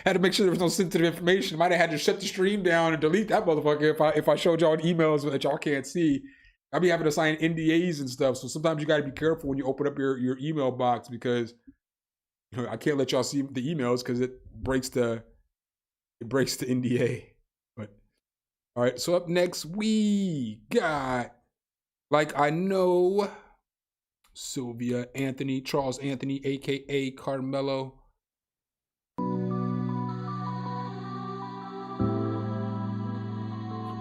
Had to make sure there was no sensitive information. Might have had to shut the stream down and delete that motherfucker if I showed y'all emails that y'all can't see. I'll be having to sign NDAs and stuff. So sometimes you got to be careful when you open up your email box, because you know I can't let y'all see the emails because it breaks the NDA. But all right, so up next we got Like I Know, Sylvia Anthony, Charles Anthony, aka Carmelo.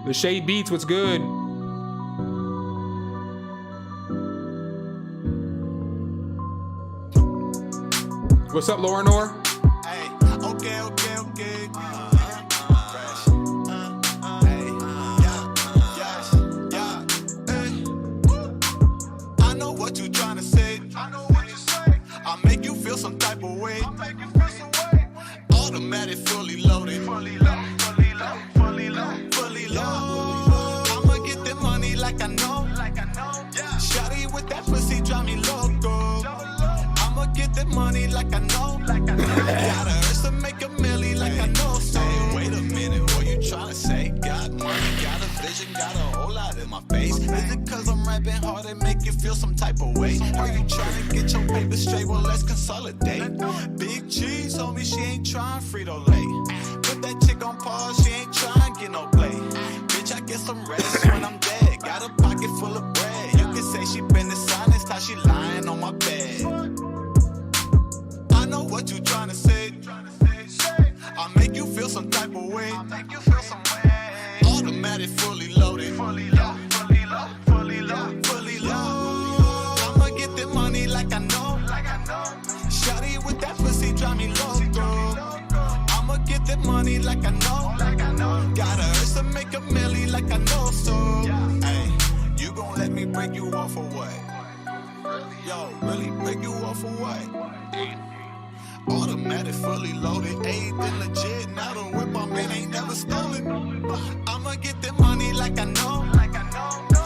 The Shade Beats, what's good? What's up, Laurenor? Hey, okay. I know what you trying to say. I'll make you feel some type of way. Automatic, fully loaded. I'ma get the money like I know. Shawty with that pussy drive me loco. I'ma get the money like I know. Gotta earn to make a milli like I know. So wait a minute, what you tryna say? Got money, got a vision, got a whole lot in my face. Is it cause I'm rapping hard and make you feel some type of way? Are you tryna get your paper straight? Well, let's consolidate. Big cheese told me she ain't trying Frito-Lay. Put that chick on pause, she ain't trying get no play. Bitch, I get some rest when I'm dead. Got a pocket full of bread. You can say she been dishonest, how she lying on my bed. I know what you tryna say. I'll make you feel some type of way. Automatic, fully loaded. Fully loaded. I'ma get the money like I know. Shawty with that pussy drive me loco. I'ma get the money like I know. Gotta earn to make a milli like I know. So, hey, you gon' let me break you off or what? Yo, really break you off or what? Automatic, fully loaded, ain't been legit. Now the whip I'm in ain't never stolen. I'ma get the money like I know.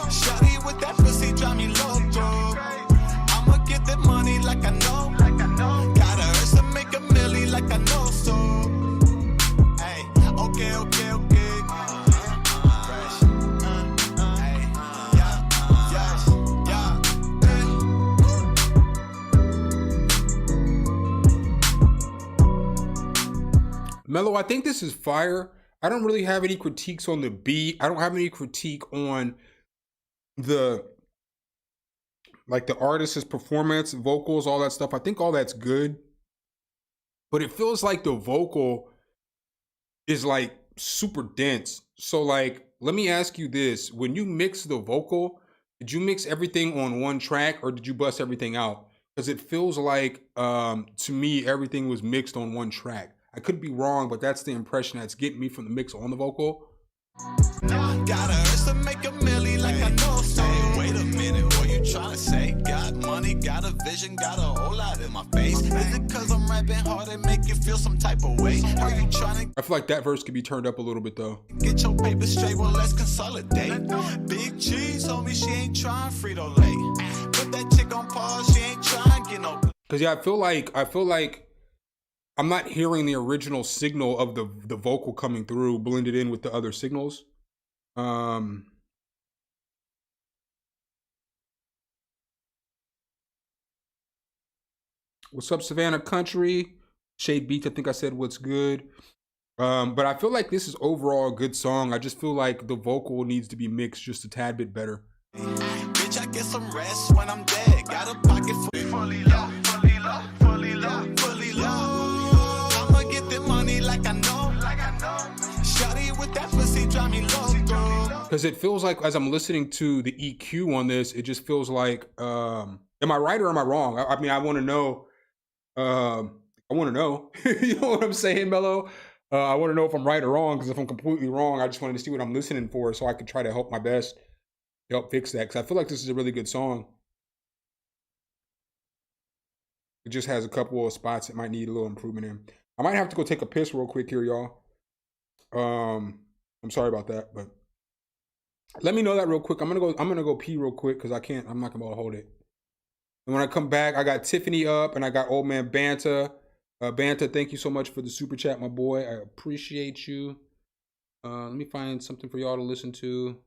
Shawty with that pussy drive me loco. I'ma get the money like I know. Gotta earn to make a milli like I know. So, hey, okay. Mello, I think this is fire. I don't really have any critiques on the beat. I don't have any critique on the artist's performance, vocals, all that stuff. I think all that's good. But it feels like the vocal is like super dense. So like let me ask you this. When you mix the vocal, did you mix everything on one track or did you bust everything out? Because it feels like, to me, everything was mixed on one track. I could be wrong, but that's the impression that's getting me from the mix on the vocal. Got a urge to make a milli like I know so. Wait a minute, what you trying to say? Got money, got a vision, got a whole lot in my face. Is it cause I'm rapping hard and make you feel some type of way? Are you trying to... I feel like that verse could be turned up a little bit though. Get your paper straight, well let's consolidate. Big Cheese told me she ain't trying Frito-Lay. Put that chick on pause, she ain't trying get no... Cause yeah, I feel like I'm not hearing the original signal of the vocal coming through blended in with the other signals. What's up, Savannah Country? Shade Beats, I think I said what's good. But I feel like this is overall a good song. I just feel like the vocal needs to be mixed just a tad bit better. Bitch, I get some rest when I'm dead. Got a pocket fully low, fully low, fully low, fully low. I'ma get the money like I know, Shawty with that pussy drive me loco. Because it feels like as I'm listening to the EQ on this, it just feels like, am I right or am I wrong? I mean, I want to know. I want to know. You know what I'm saying, Mello? I want to know if I'm right or wrong, because if I'm completely wrong, I just wanted to see what I'm listening for so I could try to help my best to help fix that, because I feel like this is a really good song. It just has a couple of spots it might need a little improvement in. I might have to go take a piss real quick here, y'all. I'm sorry about that, but let me know that real quick. I'm gonna go pee real quick because I'm not gonna hold it. And when I come back, I got Tiffany up and I got old man Banta. Banta, thank you so much for the super chat, my boy. I appreciate you. Let me find something for y'all to listen to.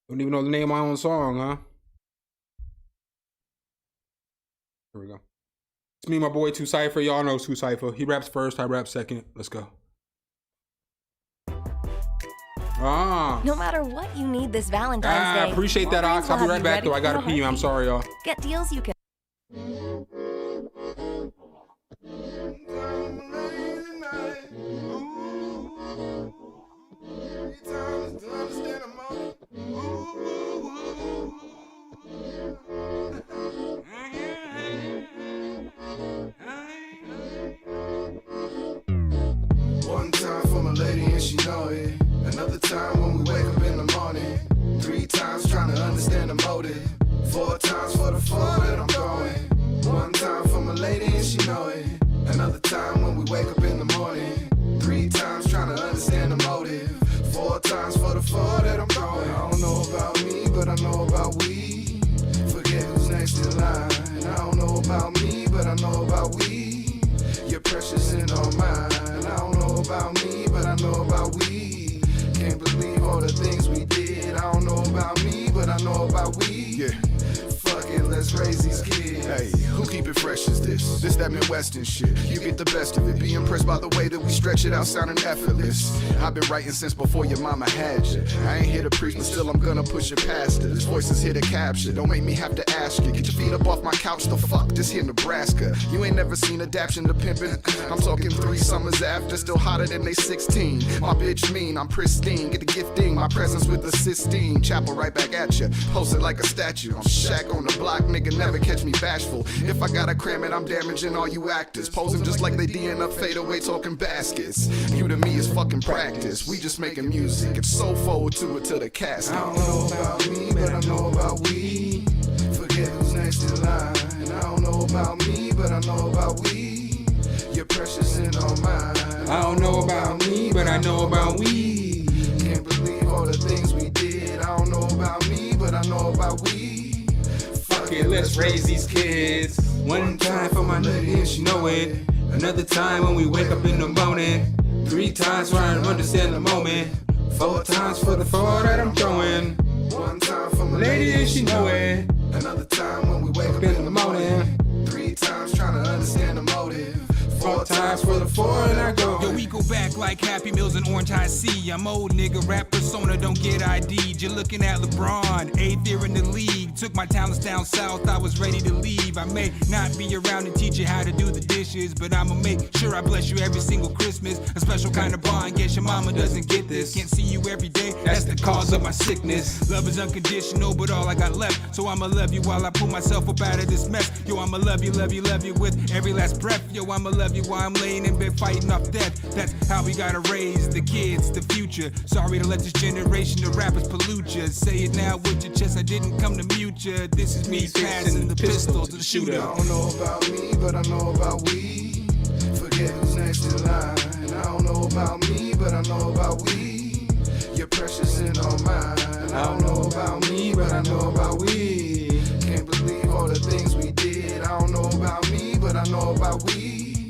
Don't even know the name of my own song, huh? Here we go. It's me, my boy, 2 Cypher. Y'all know 2 Cypher. He raps first, I rap second. Let's go. No matter what you need this Valentine's Day. I appreciate that, Ox. I'll be right back, though. I gotta pee. I'm sorry, y'all. Get deals you can. One time for my lady and she know it. Another time when we wake up in the morning. 3 times trying to understand the motive. 4 times for the floor that I'm going. One time for my lady and she know it. Another time when we wake up in the morning. 3 times trying to understand the motive. 4 times for the floor that I'm going. I don't know about me, but I know about we. Forget who's next in line. I don't know about me, but I know about we. You're precious and all mine. I don't know about me, but I know about we. Can't believe all the things we did. I don't know about me, but I know about we. Yeah. Fuck it, let's raise these kids. Hey, who keep it fresh as this? This that Midwestern shit. You get the best of it. Be impressed by the way that we stretch it out, sounding effortless. I've been writing since before your mama had you. I ain't here to preach, but still I'm gonna push it past it. This voice is here to capture. Don't make me have to ask you. Get your feet up off my couch, the fuck? This here Nebraska. You ain't never seen adaption to pimping. I'm talking 3 summers after, still hotter than they 16. My bitch mean, I'm pristine. Get the gifting, my presence with the cysteine. Chapel right back at you, posted like a statue. I'm Shaq on the block, nigga, never catch me bashful. If I gotta cram it, I'm damaging all you actors. Posing just like they D'ing up fadeaway talking baskets. You to me is fucking practice. We just making music. It's so forward to it till the cast. I don't know about me, but I know about we. Forget who's next in line. I don't know about me, but I know about we. You're precious and all mine. I don't know about me, but I know about we. Can't believe all the things we did. I don't know about me, but I know about we. Fuck it, let's raise these kids. One time for my lady and she know it. Another time when we wake up in the morning. 3 times trying to understand the moment. 4 times for the 4 that I'm throwing. One time for my Lady and she know it. Another time when we wake up in the morning. 3 times trying to understand the motive. 4 times for the 4 and I go. Yo, we go back like Happy Meals and Orange High C. I'm old nigga, rap persona, don't get ID'd. You're looking at LeBron, 8th year in the league. Took my talents down south, I was ready to leave. I may not be around and teach you how to do the dishes, but I'ma make sure I bless you every single Christmas. A special kind of bond, guess your mama doesn't get this. Can't see you every day, that's the cause of my sickness. Love is unconditional, but all I got left. So I'ma love you while I pull myself up out of this mess. Yo, I'ma love you, love you, love you with every last breath. Yo, I'ma love you while I'm laying in bed fighting off death. That's how we gotta raise the kids, the future. Sorry to let this generation of rappers pollute you. Say it now with your chest, I didn't come to mute you. This is me passing the pistol to the shooter. I don't know about me, but I know about we. Forget who's next in line. I don't know about me, but I know about we. You're precious and all mine. I don't know about me, but I know about we. Can't believe all the things we did. I don't know about me, but I know about we.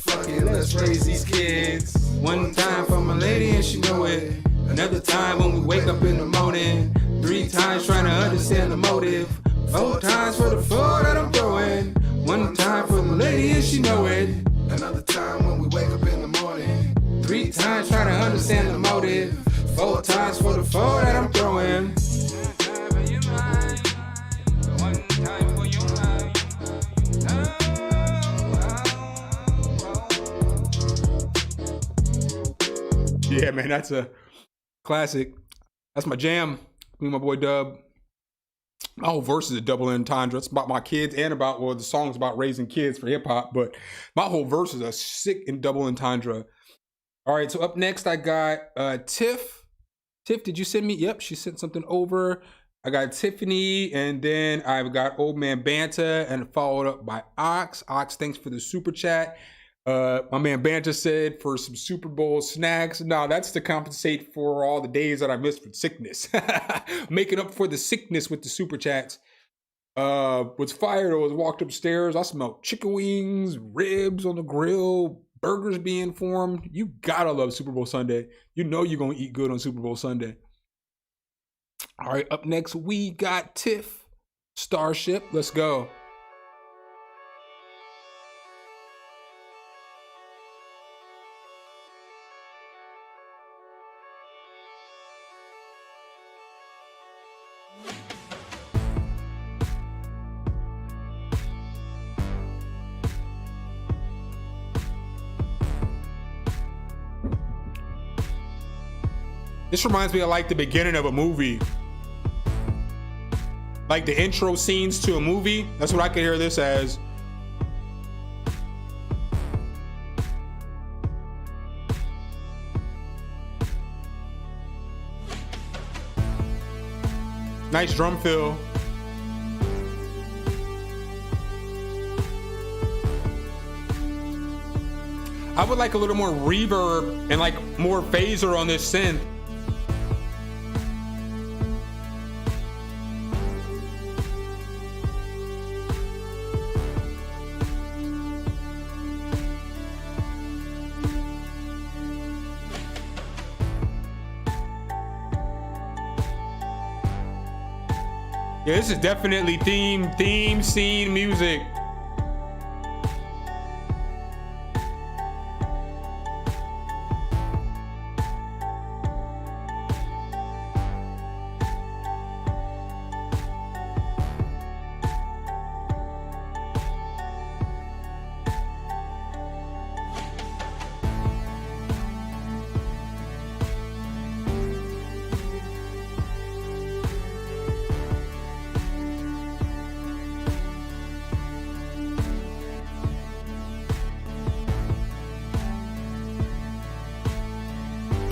Fuck it, let's raise these kids. One time for my lady and she know it. Another time when we wake up in the morning. 3 times trying to understand the motive. 4 times for the 4 that I'm throwing. 1 time for my lady and she know it. Another time when we wake up in the morning. 3 times trying to understand the motive. 4 times for the 4 that I'm throwing. Yeah, man, that's a classic. That's my jam. Me and my boy Dub. My whole verse is a double entendre. It's about my kids and about, well, the song's about raising kids for hip hop, but my whole verse is a sick and double entendre. All right, so up next I got Tiff. Tiff, did you send me? Yep, she sent something over. I got Tiffany, and then I've got Old Man Banta, and followed up by Ox. Ox, thanks for the super chat. My man Banta said for some Super Bowl snacks. Now that's to compensate for all the days that I missed with sickness. Making up for the sickness with the super chats. What's fired was walked upstairs. I smelled chicken wings, ribs on the grill, burgers being formed. You gotta love Super Bowl Sunday. You know you're gonna eat good on Super Bowl Sunday. All right, up next we got Tiff, Starship. Let's go. This reminds me of like the beginning of a movie. Like the intro scenes to a movie. That's what I could hear this as. Nice drum fill. I would like a little more reverb and like more phaser on this synth. Yeah, this is definitely theme scene music.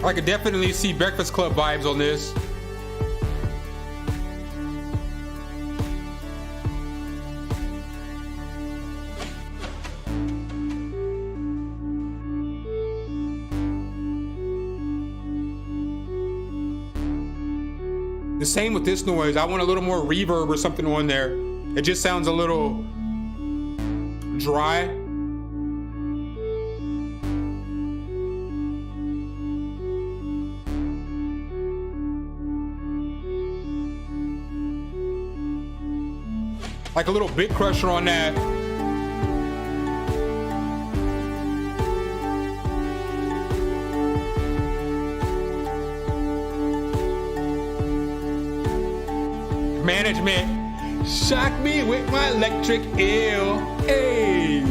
I could definitely see Breakfast Club vibes on this. The same with this noise. I want a little more reverb or something on there. It just sounds a little dry. Like a little bit crusher on that. Management, shock me with my electric eel. Hey.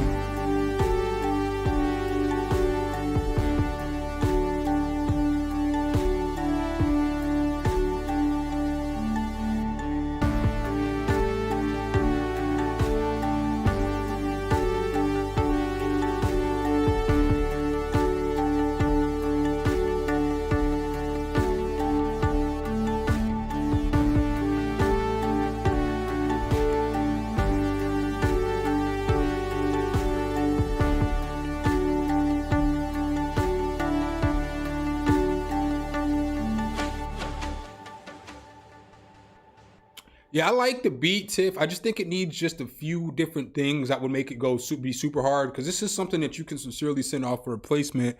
Yeah, I like the beat, Tiff. I just think it needs just a few different things that would make it go be super hard, because this is something that you can sincerely send off for replacement.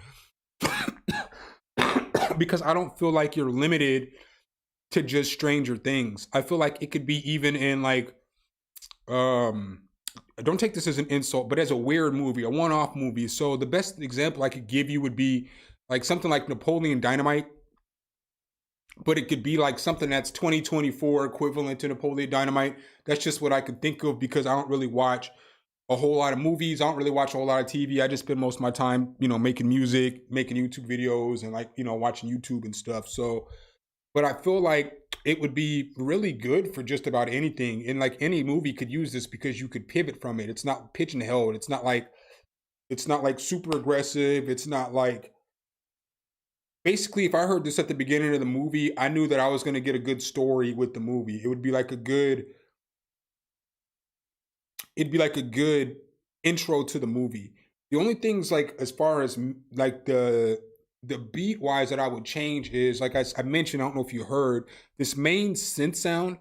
Because I don't feel like you're limited to just Stranger Things. I feel like it could be even in like, don't take this as an insult, but as a weird movie, a one-off movie. So the best example I could give you would be like something like Napoleon Dynamite. But it could be like something that's 2024 equivalent to Napoleon Dynamite. That's just what I could think of, because I don't really watch a whole lot of movies. I don't really watch a whole lot of TV. I just spend most of my time, making music, making YouTube videos, and like, watching YouTube and stuff. So, but I feel like it would be really good for just about anything. And like any movie could use this because you could pivot from it. It's not pigeonholed. It's not like super aggressive. It's not like, basically, if I heard this at the beginning of the movie, I knew that I was going to get a good story with the movie. It would be like a good intro to the movie. The only things like as far as like the beat wise that I would change is, like I mentioned, I don't know if you heard, this main synth sound.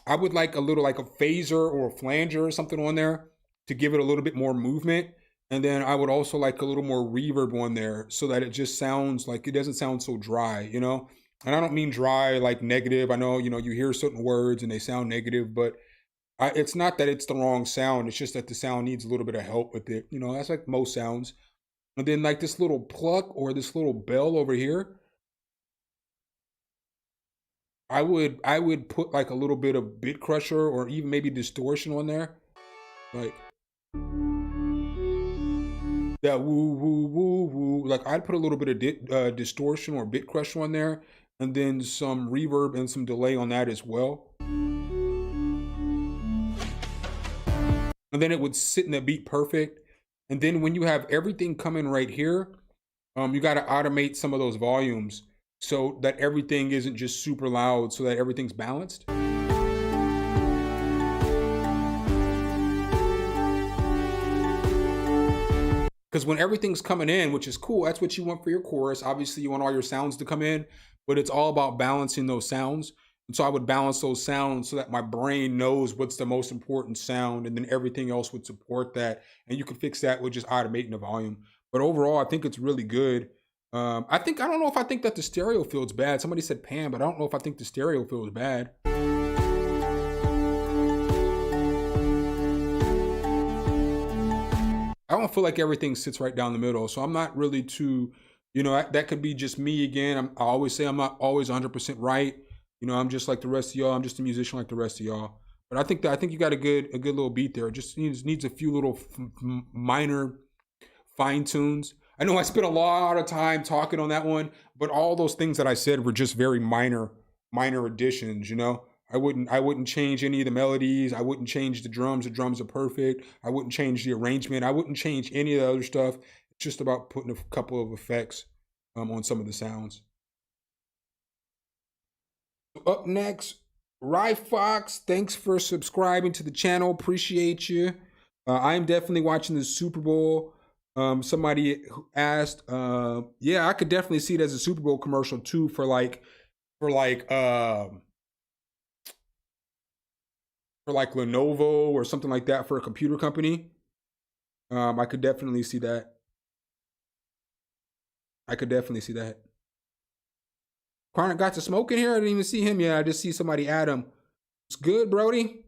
I would like a little like a phaser or a flanger or something on there to give it a little bit more movement. And then I would also like a little more reverb on there so that it just sounds like, it doesn't sound so dry, And I don't mean dry like negative. I know, you hear certain words and they sound negative, but it's not that it's the wrong sound. It's just that the sound needs a little bit of help with it. That's like most sounds. And then like this little pluck or this little bell over here, I would put like a little bit of bit crusher or even maybe distortion on there. Like that woo, woo, woo, woo. Like I'd put a little bit of distortion or bit crusher on there, and then some reverb and some delay on that as well. And then it would sit in the beat perfect. And then when you have everything coming right here, you got to automate some of those volumes so that everything isn't just super loud, so that everything's balanced. Because when everything's coming in, which is cool, that's what you want for your chorus. Obviously, you want all your sounds to come in, but it's all about balancing those sounds. And so I would balance those sounds so that my brain knows what's the most important sound, and then everything else would support that. And you can fix that with just automating the volume. But overall, I think it's really good. I don't know if I think that the stereo field's bad. Somebody said Pan, but I don't know if I think the stereo field is bad. I don't feel like everything sits right down the middle. So I'm not really too, that could be just me again. I always say I'm not always 100% right. I'm just like the rest of y'all. I'm just a musician like the rest of y'all. But I think you got a good little beat there. It just needs a few little minor fine tunes. I know I spent a lot of time talking on that one, but all those things that I said were just very minor additions, I wouldn't change any of the melodies. I wouldn't change the drums. The drums are perfect. I wouldn't change the arrangement. I wouldn't change any of the other stuff. It's just about putting a couple of effects on some of the sounds. Up next, Rye Fox, thanks for subscribing to the channel. Appreciate you. I'm definitely watching the Super Bowl. Somebody asked, yeah, I could definitely see it as a Super Bowl commercial too for Lenovo or something like that, for a computer company. I could definitely see that. Chronic got to smoke in here. I didn't even see him yet. I just see somebody add him. It's good, Brody.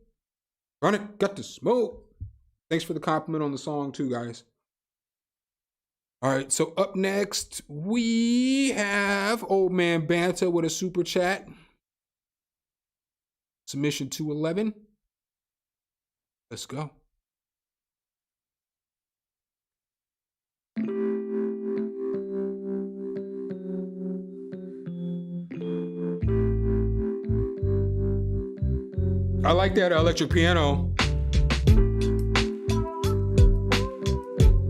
Chronic got to smoke. Thanks for the compliment on the song too, guys. All right, so up next, we have Old Man Banta with a super chat. Submission 211. Let's go. I like that electric piano.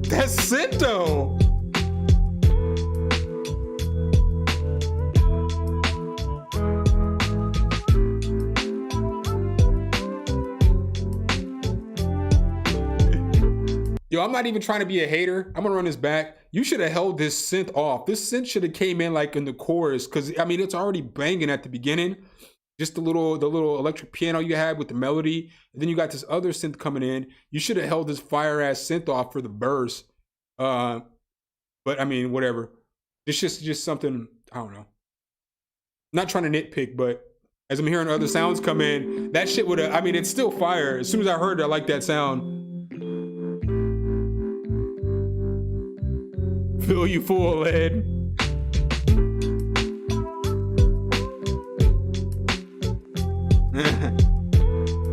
That's Cinto. Yo, I'm not even trying to be a hater. I'm gonna run this back. You should have held this synth off. This synth should have came in like in the chorus, because I mean it's already banging at the beginning. Just the little electric piano you had with the melody, and then you got this other synth coming in. You should have held this fire ass synth off for the verse. But I mean, whatever. It's just something, I don't know. Not trying to nitpick, but as I'm hearing other sounds come in, that shit would have, I mean, it's still fire. As soon as I heard it, I like that sound. Fill you full of lead.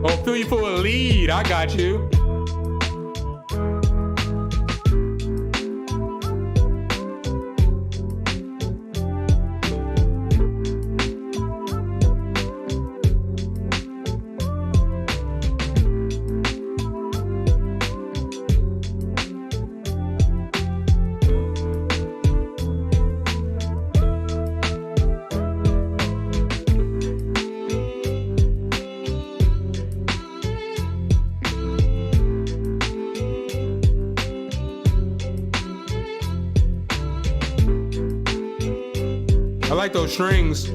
Oh, fill you full of lead. I got you. I like those strings.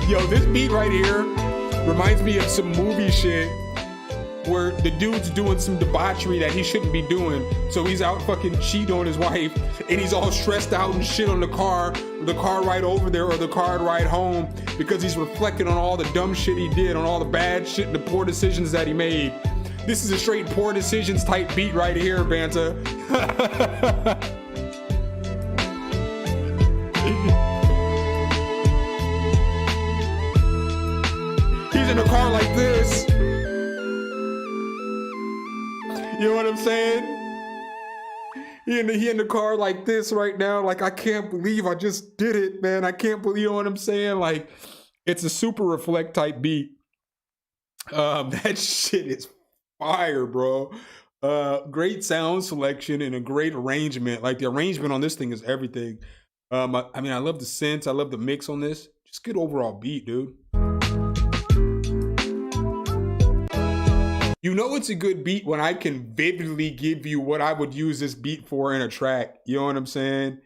Yo, this beat right here reminds me of some movie shit where the dude's doing some debauchery that he shouldn't be doing. So he's out fucking cheating on his wife, and he's all stressed out and shit on the car ride over there or the car ride home, because he's reflecting on all the dumb shit he did, on all the bad shit and the poor decisions that he made. This is a straight poor decisions type beat right here, Banta. In a car like this, you know what I'm saying? He in the car like this right now. Like, I can't believe I just did it, man. I can't believe, you know what I'm saying? Like, it's a super reflect type beat. That shit is fire, bro. Great sound selection and a great arrangement. Like the arrangement on this thing is everything. I mean, I love the synths. I love the mix on this. Just good overall beat, dude. You know it's a good beat when I can vividly give you what I would use this beat for in a track. You know what I'm saying?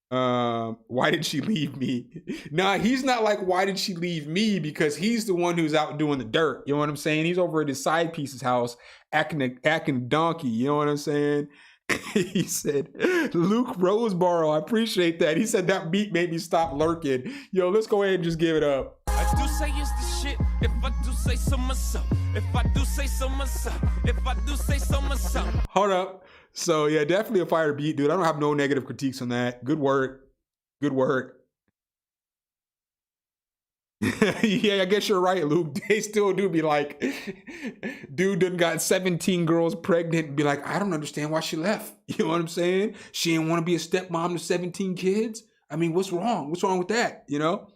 Why did she leave me? Nah, he's not like, why did she leave me? Because he's the one who's out doing the dirt. You know what I'm saying? He's over at his side piece's house acting donkey. You know what I'm saying? He said, Luke Roseboro, I appreciate that. He said that beat made me stop lurking. Yo, let's go ahead and just give it up. I do say it's the shit. If I do say so myself. If I do say so myself. If I do say so myself. Hold up. So yeah, definitely a fire beat, dude. I don't have no negative critiques on that. Good work. Good work. Yeah, I guess you're right, Luke. They still do be like, dude done got 17 girls pregnant and be like, I don't understand why she left. You know what I'm saying? She didn't want to be a stepmom to 17 kids. I mean, what's wrong? What's wrong with that? You know?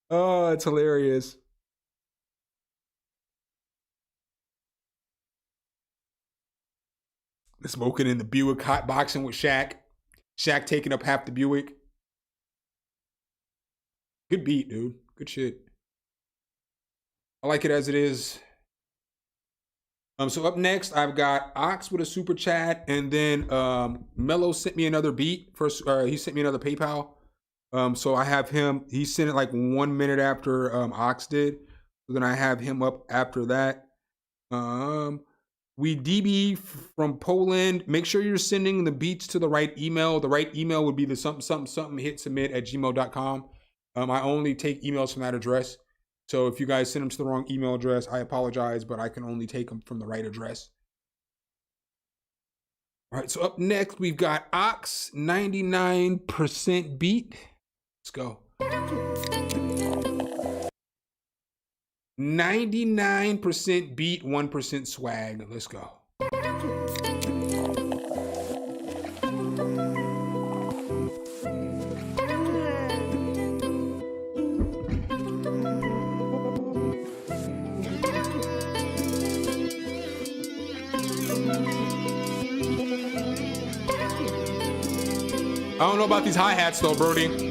Oh, it's hilarious. Smoking in the Buick, hot boxing with Shaq. Shaq taking up half the Buick. Good beat, dude. Good shit. I like it as it is. So up next, I've got Ox with a super chat, and then Mello sent me another beat. First, he sent me another PayPal. So I have him. He sent it like 1 minute after Ox did. So then I have him up after that. We DB from Poland. Make sure you're sending the beats to the right email. The right email would be the SumnSumnSumnHTK@gmail.com. I only take emails from that address. So if you guys send them to the wrong email address, I apologize, but I can only take them from the right address. All right, so up next, we've got Ox 99% beat. Let's go. 99% beat, 1% swag. Let's go. I don't know about these hi-hats though, Brody.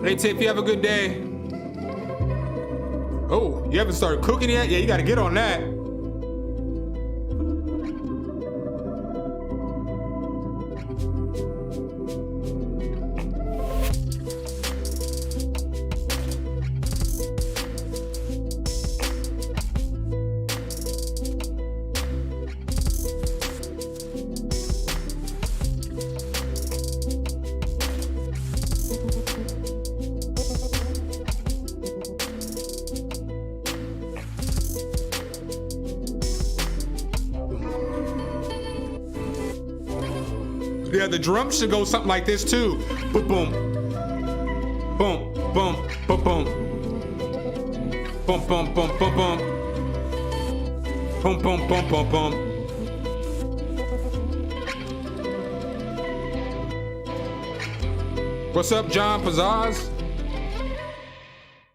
Hey, Tip, you have a good day. Oh, you haven't started cooking yet? Yeah, you got to get on that. Yeah, the drums should go something like this too. Boom, boom, boom, boom, boom, boom, boom, boom, boom, boom, boom, boom, boom, boom, boom, boom. What's up, John Pizzazz?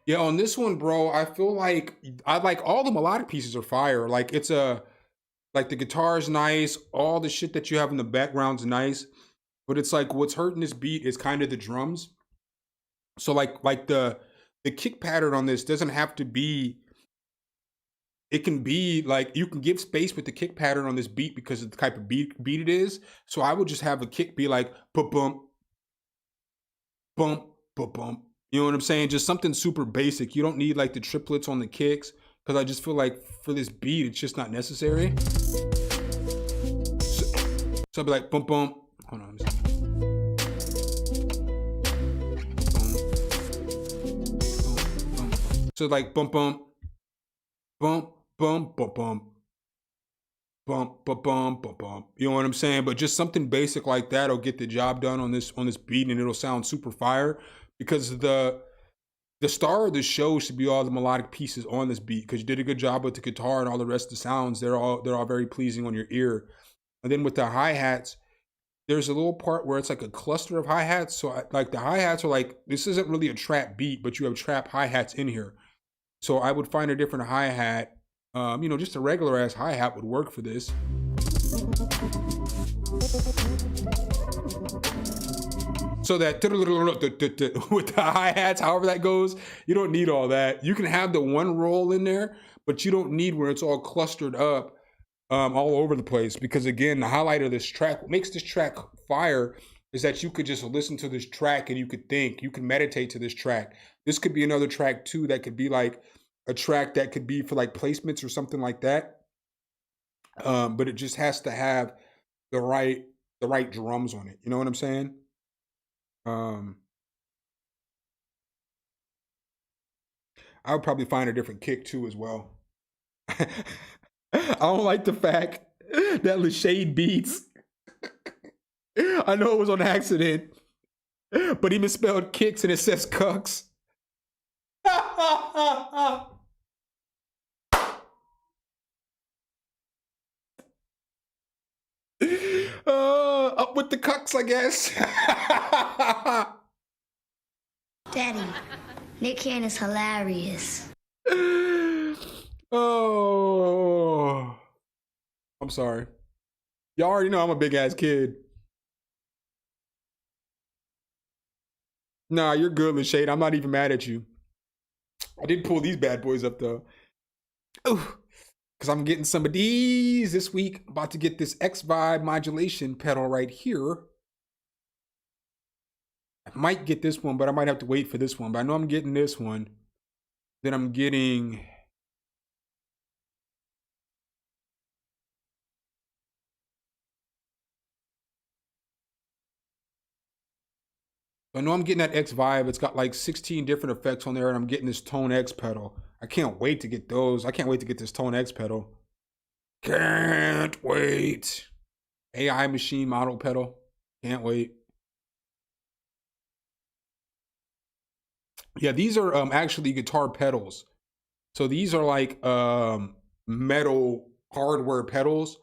Yeah, on this one, bro, I feel like all the melodic pieces are fire. Like it's like the guitar's nice, all the shit that you have in the background's nice, but it's like what's hurting this beat is kind of the drums. So like the kick pattern on this doesn't have to be, it can be like, you can give space with the kick pattern on this beat because of the type of beat it is. So I would just have a kick be like, bump, bump, bump, bump. You know what I'm saying? Just something super basic. You don't need like the triplets on the kicks, because I just feel like for this beat, it's just not necessary. So I'll be like, bump, bump. Hold on. So like bump, bump, bump, bump, bump, bump. Bump, bump, bump, bump, bump. You know what I'm saying? But just something basic like that will get the job done on this beat, and it'll sound super fire. Because the star of the show should be all the melodic pieces on this beat, because you did a good job with the guitar and all the rest of the sounds. They're all very pleasing on your ear. And then with the hi-hats, there's a little part where it's like a cluster of hi-hats. So like the hi-hats are like, this isn't really a trap beat, but you have trap hi-hats in here. So I would find a different hi-hat. You know, just a regular ass hi-hat would work for this. So that with the hi-hats, however that goes, you don't need all that. You can have the one roll in there, but you don't need where it's all clustered up all over the place. Because again, the highlight of this track, what makes this track fire is that you could just listen to this track and you could think, you can meditate to this track. This could be another track too that could be like a track that could be for like placements or something like that. But it just has to have the right drums on it. You know what I'm saying? I would probably find a different kick too as well. I don't like the fact that Lashade Beats, I know it was on accident, but he misspelled kicks and it says cucks. Up with the cucks, I guess. Daddy, Nick Cannon is hilarious. Oh, I'm sorry. Y'all already know I'm a big ass kid. Nah, you're good, Lashade. I'm not even mad at you. I did pull these bad boys up though. Ooh. Because I'm getting some of these this week. About to get this X Vibe modulation pedal right here. I might get this one, but I might have to wait for this one. But I know I'm getting this one. Then I'm getting... I know I'm getting that X Vibe. It's got like 16 different effects on there, and I'm getting this Tone X pedal. I can't wait to get those. I can't wait to get this Tone X pedal. Can't wait. AI machine model pedal. Can't wait. Yeah, these are actually guitar pedals. So these are like metal hardware pedals,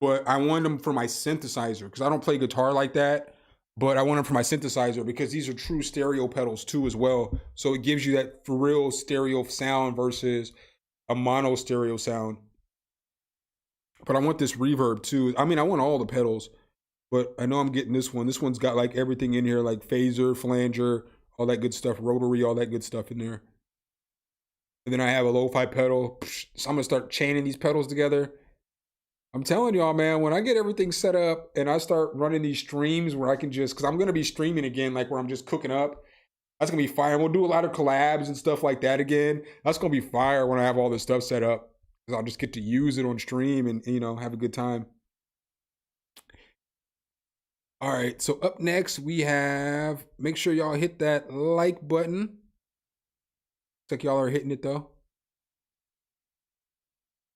but I want them for my synthesizer because I don't play guitar like that. But I want them for my synthesizer because these are true stereo pedals too as well. So it gives you that for real stereo sound versus a mono stereo sound. But I want this reverb too. I mean, I want all the pedals, but I know I'm getting this one. This one's got like everything in here, like phaser, flanger, all that good stuff, rotary, all that good stuff in there. And then I have a lo-fi pedal. So I'm gonna start chaining these pedals together. I'm telling y'all, man, when I get everything set up and I start running these streams where I can just, because I'm going to be streaming again, like where I'm just cooking up, that's going to be fire. We'll do a lot of collabs and stuff like that again. That's going to be fire when I have all this stuff set up, because I'll just get to use it on stream and, you know, have a good time. All right, so up next we have, make sure y'all hit that like button. Looks like y'all are hitting it though.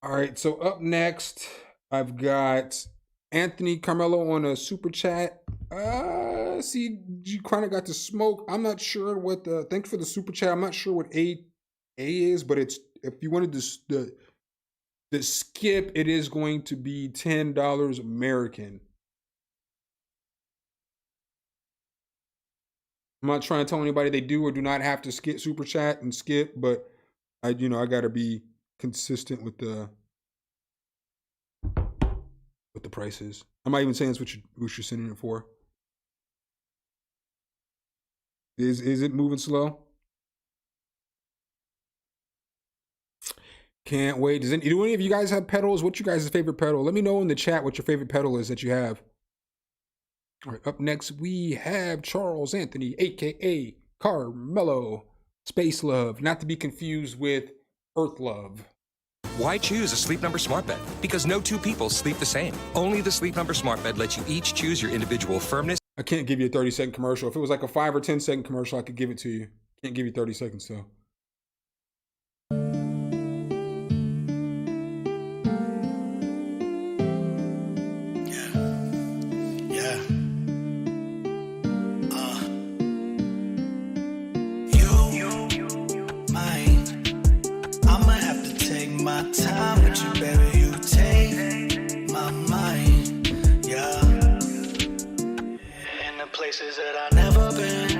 All right, so up next, I've got Anthony Carmelo on a super chat. See, you kind of got the smoke. I'm not sure what the, thanks for the super chat. I'm not sure what A is, but it's, if you wanted the skip, it is going to be $10 American. I'm not trying to tell anybody they do or do not have to skip super chat and skip, but I got to be consistent with the prices. I'm not even saying that's what you're sending it for. Is it moving slow? Can't wait. Do any of you guys have pedals? What's your guys' favorite pedal? Let me know in the chat what your favorite pedal is that you have. All right, up next we have Charles Anthony, aka Carmelo, Space Love, not to be confused with Earth Love. Why choose a Sleep Number smart bed? Because no two people sleep the same. Only the Sleep Number smart bed lets you each choose your individual firmness. I can't give you a 30-second commercial. If it was like a 5 or 10 second commercial, I could give it to you. Can't give you 30 seconds though. places that I never been.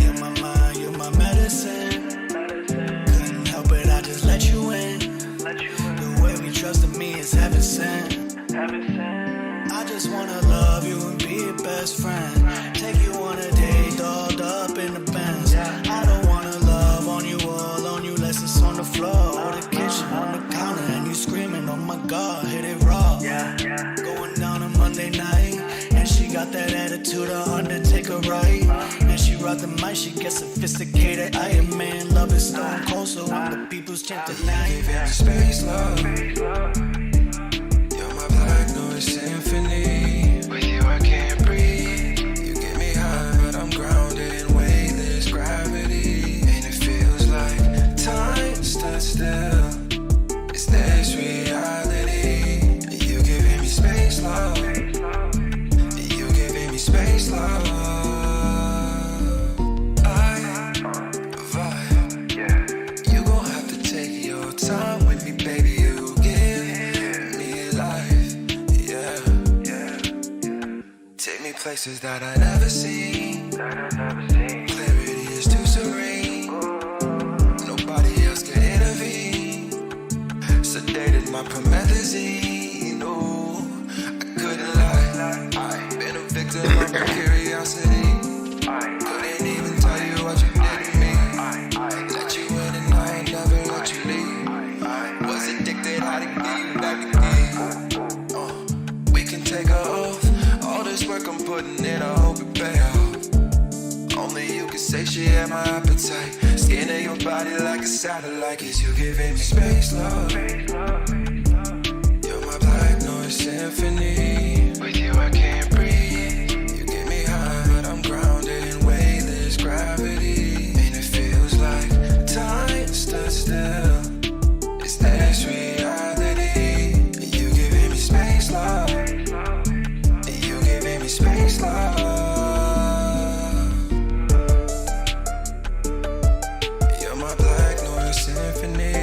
In my mind, you're my medicine. Couldn't help it, I just let you in. The way we trusted me is heaven sent. I just wanna love you and be your best friend. Take you on a date, dolled up in the Benz. I don't wanna love on you, all on you, less it's on the floor or the kitchen, on the counter, and you screaming, oh my God, hit it raw. Going down on Monday night, and she got that attitude of Undertaker, right? And she rock the mic, she gets sophisticated. I am man, love is stone cold, so when the people's chant tonight. Space love. You're my black noise symphony. With you I can't breathe. You get me high, but I'm grounded in weightless gravity. And it feels like time stood still. It's this reality. You giving me space love. You giving me space love. Time with me, baby, you give me life, yeah. Take me places that I never seen. Clarity is too serene. Nobody else can intervene. Sedated my promethazine. Oh, I couldn't lie. I've been a victim of my curiosity. Couldn't even tell you what you did to me. Let you in and I ain't never let you leave. Was addicted, how to give you back the key. We can take a oath. All this work I'm putting in, I hope it pay off. Only you can satiate my appetite. Skinning your body like a satellite. Cause you giving me space love. You're my black noise symphony. With you I can't breathe. You get me high, but I'm grounded in weightless gravity. And it feels like time stood still. It's this reality. You giving me space love. You giving me space love. You're my black noise symphony.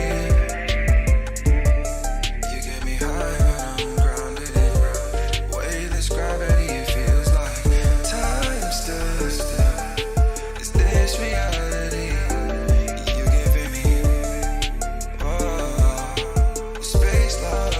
You get me high when I'm grounded in weightless gravity. It feels like time stood still. It's this reality. You giving me space love.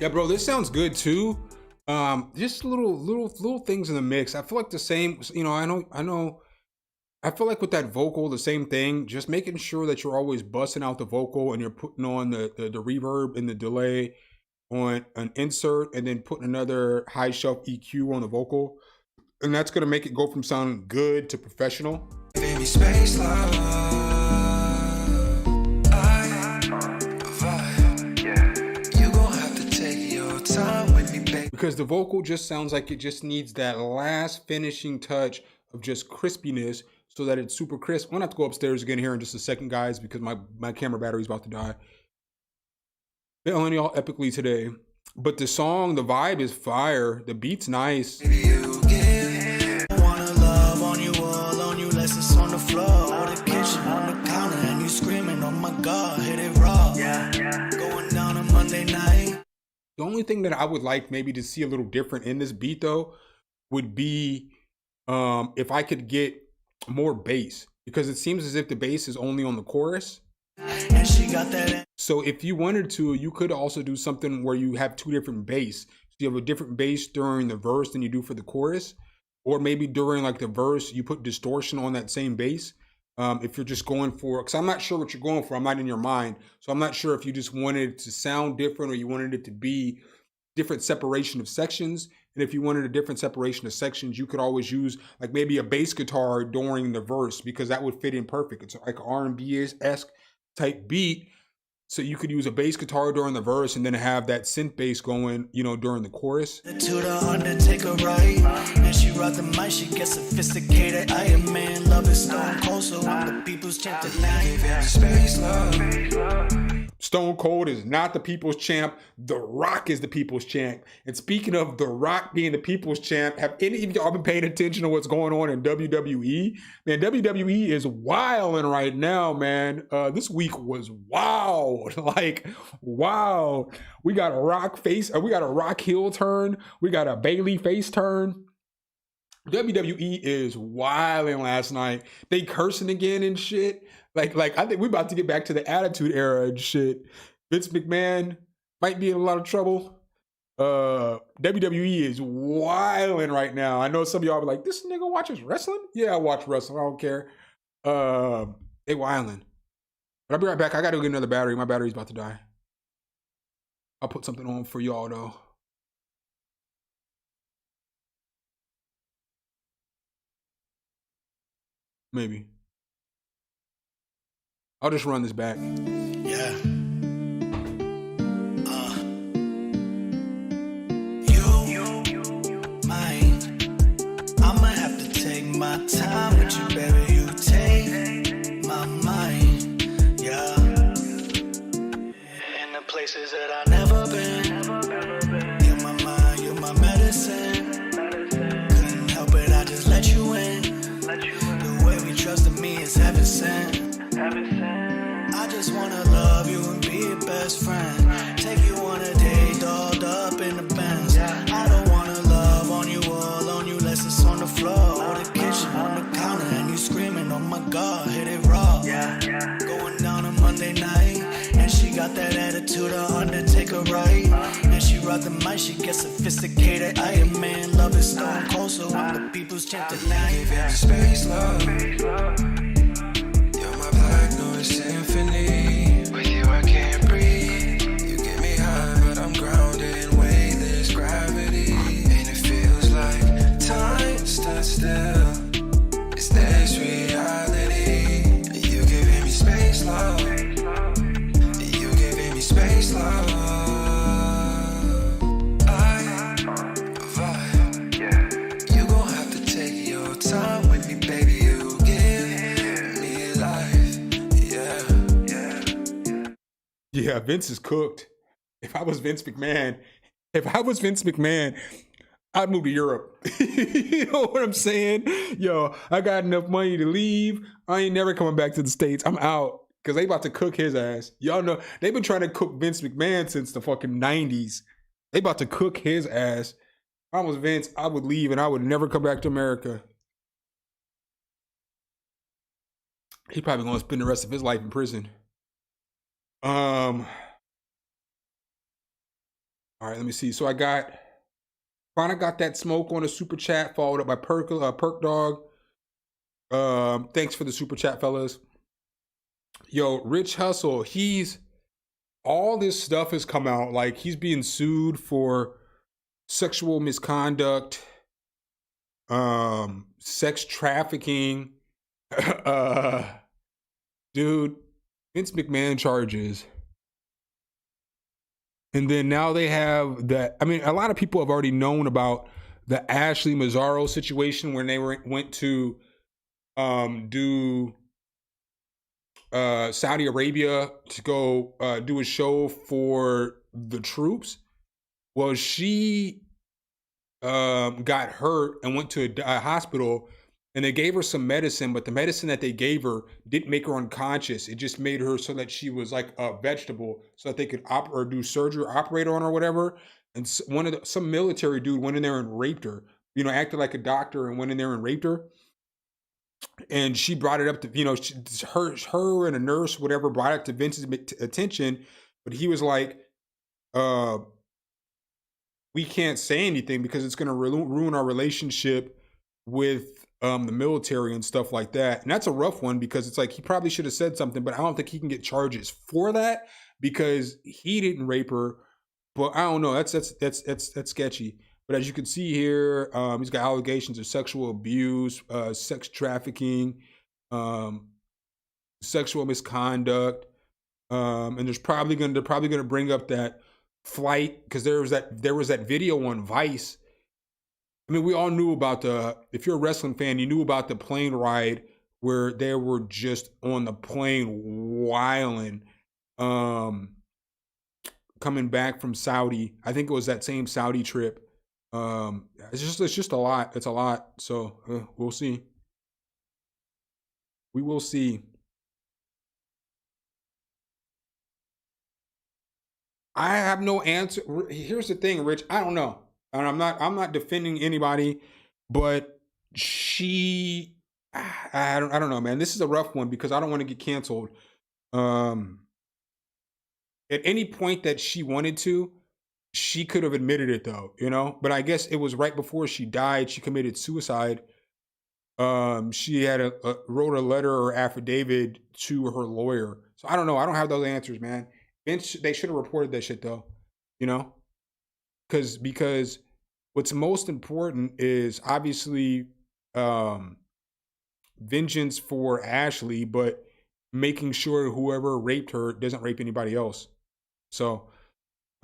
Yeah, bro, this sounds good too. Just little things in the mix. I feel like the same, I know. I feel like with that vocal, the same thing, just making sure that you're always busting out the vocal and you're putting on the reverb and the delay on an insert and then putting another high shelf EQ on the vocal. And that's going to make it go from sounding good to professional. Baby, space love. You gon' have to take your time with me, baby. Because the vocal just sounds like it just needs that last finishing touch of just crispiness so that it's super crisp. I'm gonna have to go upstairs again here in just a second, guys, because my camera battery's about to die. Failing y'all epically today. But the song, the vibe is fire. The beat's nice. Wanna love on you, all on you, less it's on the floor or the kitchen, on the counter, and you screaming, oh my God, hit it raw. Going down on Monday night. The only thing that I would like maybe to see a little different in this beat though would be if I could get more bass, because it seems as if the bass is only on the chorus. And she got that. So if you wanted to, you could also do something where you have two different bass. So you have a different bass during the verse than you do for the chorus, or maybe during like the verse, you put distortion on that same bass. If you're just going for, because I'm not sure what you're going for. I'm not in your mind. So I'm not sure if you just wanted it to sound different or you wanted it to be different separation of sections. And if you wanted a different separation of sections, you could always use like maybe a bass guitar during the verse, because that would fit in perfect. It's like an R&B-esque type beat. So you could use a bass guitar during the verse and then have that synth bass going, during the chorus. To the Undertaker, right? And she rock the mic, she gets sophisticated. I am man, love is stone cold, so when the people's chant tonight. Stone Stone Cold is not the people's champ. The Rock is the people's champ. And speaking of The Rock being the people's champ, have any of y'all been paying attention to what's going on in WWE? Man, WWE is wilding right now, man. This week was wild. Like, wow. We got a Rock heel turn. We got a Bayley face turn. WWE is wilding last night. They cursing again and shit. Like I think we're about to get back to the Attitude Era and shit. Vince McMahon might be in a lot of trouble. WWE is wilding right now. I know some of y'all be like, this nigga watches wrestling? Yeah, I watch wrestling. I don't care. They wilding. But I'll be right back. I gotta go get another battery. My battery's about to die. I'll put something on for y'all though. Maybe. I'll just run this back. Yeah. I'ma have to take my time with you, baby. You take my mind, yeah. In the places that I never been. You're my mind, you're my medicine. Couldn't help it, I just let you in. The way we trusted me is heaven sent. I just wanna love you and be your best friend. Take you on a date, dolled up in the Benz. I don't wanna love on you, all on you, less it's on the floor or the kitchen, on the counter, and you screaming, oh my God, hit it raw. Going down on Monday night, and she got that attitude of Undertaker, right? And she rock the mic, she gets sophisticated. Iron Man, love is stone cold, so I'm the people's champ tonight. Give me space, love. Symphony. With you I can't breathe. You get me high, but I'm grounded in weightless gravity. And it feels like time stood still. It's this reality. You giving me space, love. You giving me space, love. I vibe. You gon' have to take your time with me, baby. You give me life. Yeah, Vince is cooked. If I was Vince McMahon, I'd move to Europe. You know what I'm saying? Yo, I got enough money to leave. I ain't never coming back to the States. I'm out. Because they about to cook his ass. Y'all know, they've been trying to cook Vince McMahon since the fucking 90s. They about to cook his ass. If I was Vince, I would leave and I would never come back to America. He probably gonna spend the rest of his life in prison. All right, let me see. So I finally got that smoke on a super chat, followed up by Perk Dog. Thanks for the super chat, fellas. Yo, Rich Hustle, all this stuff has come out. Like, he's being sued for sexual misconduct, sex trafficking. Dude, Vince McMahon charges. And then now they have that. I mean, a lot of people have already known about the Ashley Mazzaro situation when they went to do Saudi Arabia to go do a show for the troops. Well, she got hurt and went to a hospital, and they gave her some medicine, but the medicine that they gave her didn't make her unconscious. It just made her so that she was like a vegetable, so that they could do surgery, operate on her or whatever. And some military dude went in there and raped her, you know, acted like a doctor and went in there and raped her. And she brought it up to, you know, her and a nurse, whatever, brought it to Vince's attention. But he was like, we can't say anything because it's going to ruin our relationship with the military and stuff like that. And that's a rough one because it's like he probably should have said something, but I don't think he can get charges for that because he didn't rape her. But I don't know. That's sketchy. But as you can see here, he's got allegations of sexual abuse, sex trafficking, sexual misconduct, and they're probably gonna bring up that flight because there was that video on Vice. I mean, we all knew about if you're a wrestling fan, you knew about the plane ride where they were just on the plane wilding. coming back from Saudi. I think it was that same Saudi trip. It's just a lot. It's a lot. So we'll see. We will see. I have no answer. Here's the thing, Rich. I don't know. And I'm not defending anybody, but I don't know, man. This is a rough one because I don't want to get canceled. At any point that she wanted to, she could have admitted it though, you know? But I guess it was right before she died, she committed suicide. She had wrote a letter or affidavit to her lawyer. So I don't know. I don't have those answers, man. They should have reported that shit though, you know? Because what's most important is obviously vengeance for Ashley, but making sure whoever raped her doesn't rape anybody else. So,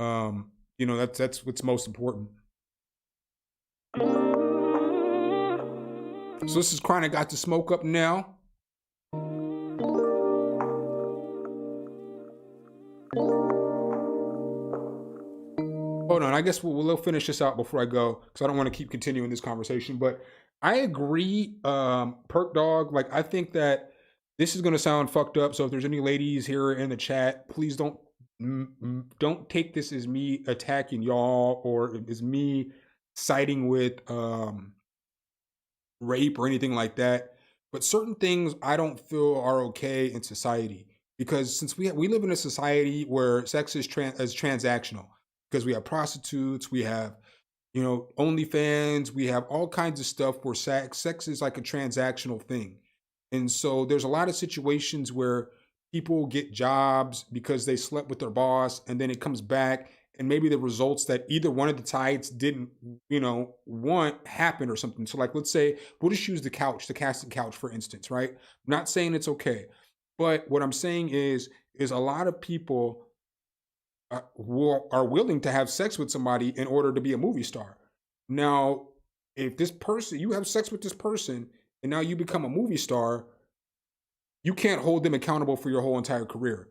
you know, that's what's most important. So this is Chronic Got to Smoke Up Now. Hold on, I guess we'll finish this out before I go, because I don't want to keep continuing this conversation. But I agree, Perk Dog. Like, I think that this is going to sound fucked up. So if there's any ladies here in the chat, please don't take this as me attacking y'all or as me siding with rape or anything like that. But certain things I don't feel are okay in society, because since we live in a society where sex is transactional, because we have prostitutes, we have, you know, OnlyFans, we have all kinds of stuff where sex is like a transactional thing. And so there's a lot of situations where people get jobs because they slept with their boss, and then it comes back and maybe the results that either one of the sides didn't, you know, want happen or something. So like, let's say, we'll just use the casting couch, for instance, right? I'm not saying it's okay, but what I'm saying is a lot of people who are willing to have sex with somebody in order to be a movie star. Now, if this person, you have sex with this person and now you become a movie star, you can't hold them accountable for your whole entire career.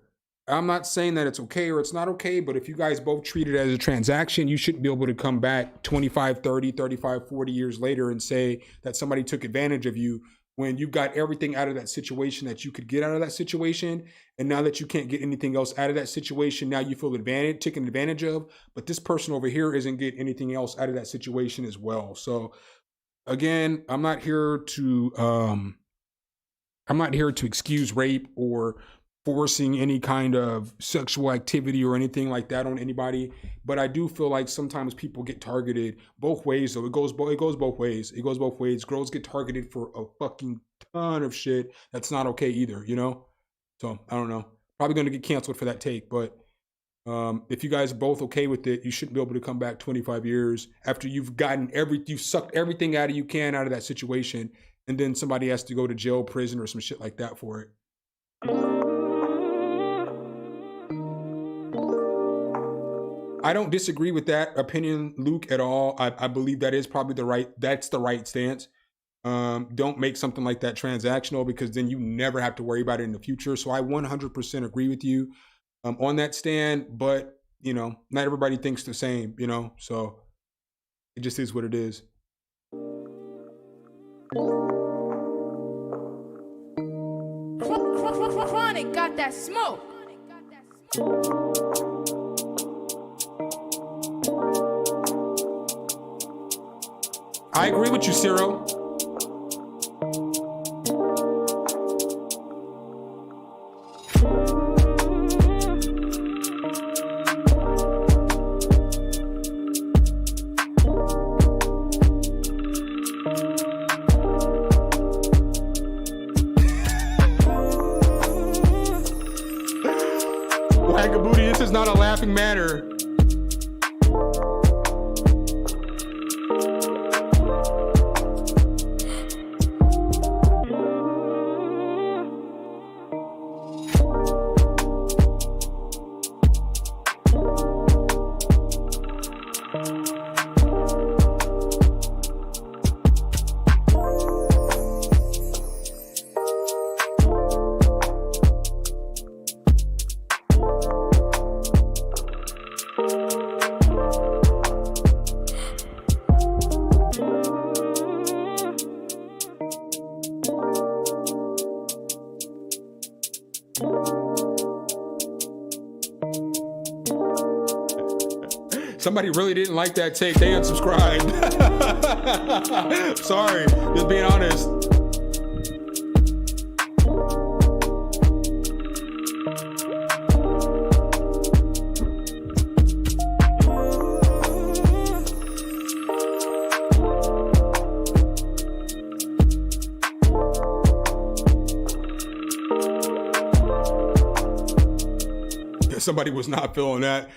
I'm not saying that it's okay or it's not okay, but if you guys both treat it as a transaction, you shouldn't be able to come back 25, 30, 35, 40 years later and say that somebody took advantage of you when you got everything out of that situation that you could get out of that situation. And now that you can't get anything else out of that situation, now you feel taken advantage of, but this person over here isn't getting anything else out of that situation as well. So again, I'm not here to excuse rape or forcing any kind of sexual activity or anything like that on anybody, but I do feel like sometimes people get targeted both ways. So it goes both ways. It goes both ways. Girls get targeted for a fucking ton of shit that's not okay either, you know? So I don't know. Probably going to get canceled for that take, but if you guys are both okay with it, you shouldn't be able to come back 25 years after you've sucked everything out of that situation, and then somebody has to go to jail, prison, or some shit like that for it. I don't disagree with that opinion, Luke, at all. I believe that is probably the right stance. Don't make something like that transactional, because then you never have to worry about it in the future. So I 100% agree with you on that stand, but you know, not everybody thinks the same, you know, so it just is what it is. Chronic got that smoke. I agree with you, Ciro. Wagabooty, this is not a laughing matter. Somebody really didn't like that take. They unsubscribed. Sorry, just being honest. Somebody was not feeling that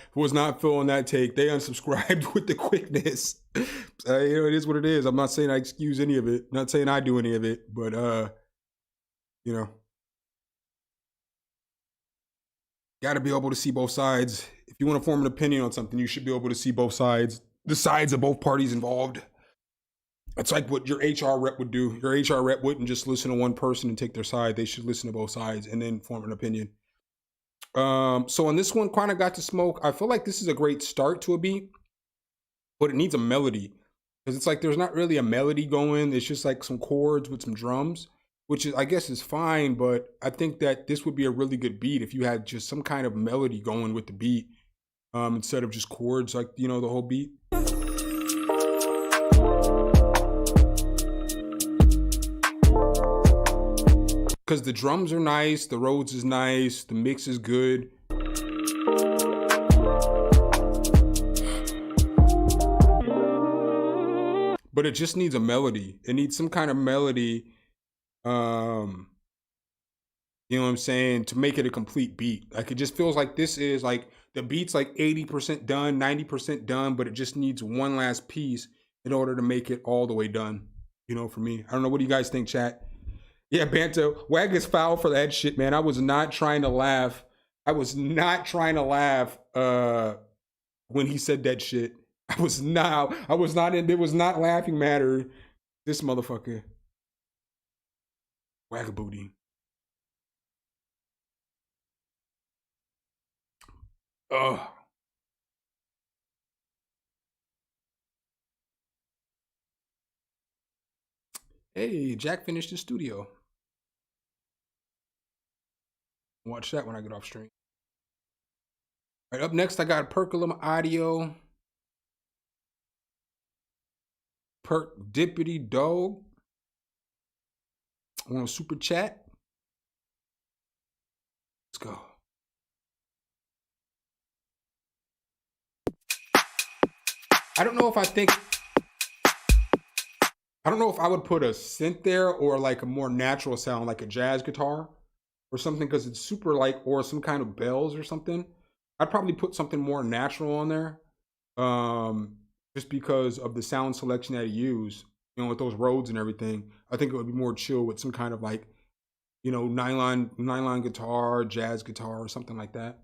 take. They unsubscribed with the quickness. You know, it is what it is. I'm not saying I excuse any of it. Not saying I do any of it, but you know, got to be able to see both sides. If you want to form an opinion on something, you should be able to see both sides, the sides of both parties involved. It's like what your HR rep would do. Your HR rep wouldn't just listen to one person and take their side. They should listen to both sides and then form an opinion. So on this one, kind of got to smoke. I feel like this is a great start to a beat, but it needs a melody because it's like there's not really a melody going. It's just like some chords with some drums, which is, I guess, is fine. But I think that this would be a really good beat if you had just some kind of melody going with the beat instead of just chords, like, you know, the whole beat. Because the drums are nice, the Rhodes is nice, the mix is good. But it just needs a melody. It needs some kind of melody, you know what I'm saying, to make it a complete beat. Like, it just feels like this is like, the beat's like 80% done, 90% done, but it just needs one last piece in order to make it all the way done, you know, for me. I don't know, what do you guys think, chat? Yeah, Banto, Wag is foul for that shit, man. I was not trying to laugh. I was not trying to laugh when he said that shit. It was not laughing matter. This motherfucker. Wagabooty. Ugh. Hey, Jack finished the studio. Watch that when I get off stream. All right, up next, I got Percolum Audio. Perk Dippity Dog. I want a super chat. Let's go. I don't know if I would put a synth there or like a more natural sound, like a jazz guitar or something, because it's super like, or some kind of bells or something. I'd probably put something more natural on there, just because of the sound selection that he used, you know, with those Rhodes and everything. I think it would be more chill with some kind of like, you know, nylon guitar, jazz guitar, or something like that.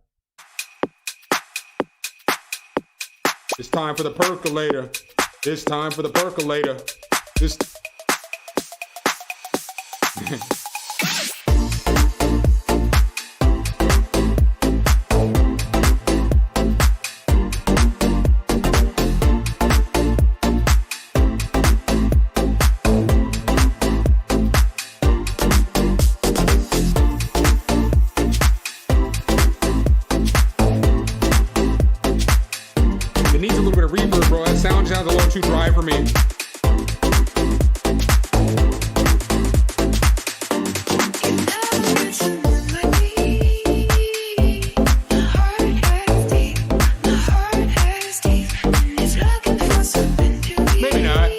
It's time for the percolator. It's time for the percolator. It needs a little bit of reverb, bro. That sound sounds a little too dry for me. Maybe not.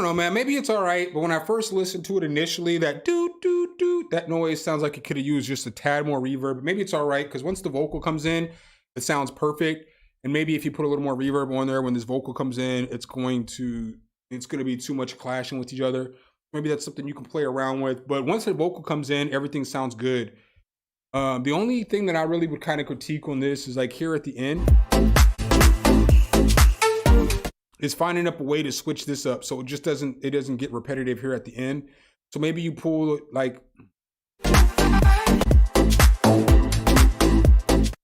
know, man. Maybe it's all right, but when I first listened to it initially, that that noise sounds like it could have used just a tad more reverb. But maybe it's all right because once the vocal comes in, it sounds perfect. And maybe if you put a little more reverb on there when this vocal comes in, it's going to be too much clashing with each other. Maybe that's something you can play around with. But once the vocal comes in, everything sounds good. The only thing that I really would kind of critique on this is like here at the end is finding up a way to switch this up so it doesn't get repetitive here at the end. So maybe you pull like,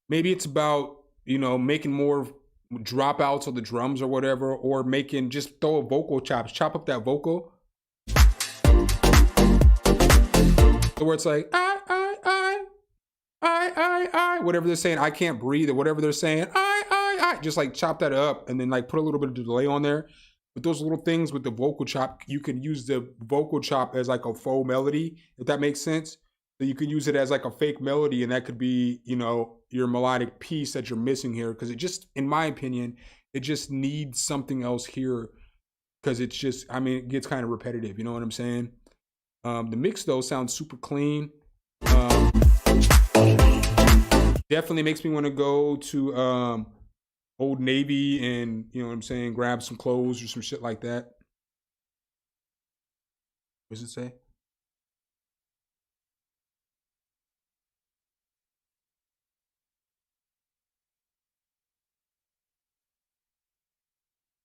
maybe it's about, you know, making more dropouts of the drums or whatever, or just throw a vocal chop up that vocal. So where it's like, I, whatever they're saying, I can't breathe, or whatever they're saying, I, just like chop that up and then like put a little bit of delay on there. But those little things with the vocal chop, you can use the vocal chop as like a faux melody, if that makes sense. So you can use it as like a fake melody, and that could be, you know, your melodic piece that you're missing here. Because it just, in my opinion, it just needs something else here. Because it's just, I mean, it gets kind of repetitive. You know what I'm saying? The mix though sounds super clean. Definitely makes me want to go to Old Navy and, you know what I'm saying, grab some clothes or some shit like that. What does it say?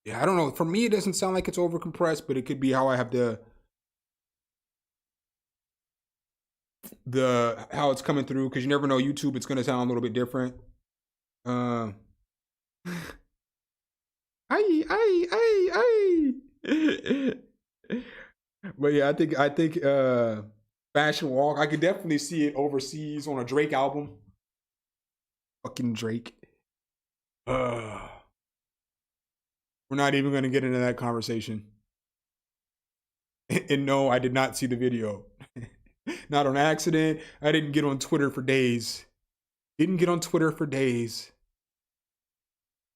Yeah, I don't know. For me, it doesn't sound like it's over compressed, but it could be how I have how it's coming through, because you never know. YouTube, it's gonna sound a little bit different. But yeah, I think Fashion Walk, I could definitely see it overseas on a Drake album. Fucking Drake. We're not even gonna get into that conversation. And no, I did not see the video. Not on accident. I didn't get on Twitter for days. Didn't get on Twitter for days.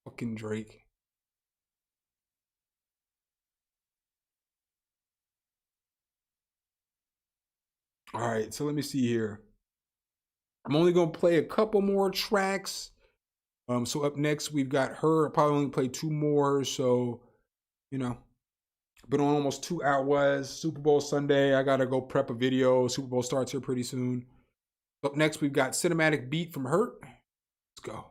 Fucking Drake. All right, so let me see here. I'm only gonna play a couple more tracks. So up next we've got her. I'll probably only play 2 more. So, you know, been on almost 2 hours. Super Bowl Sunday. I gotta go prep a video. Super Bowl starts here pretty soon. Up next we've got Cinematic Beat from Hurt. Let's go.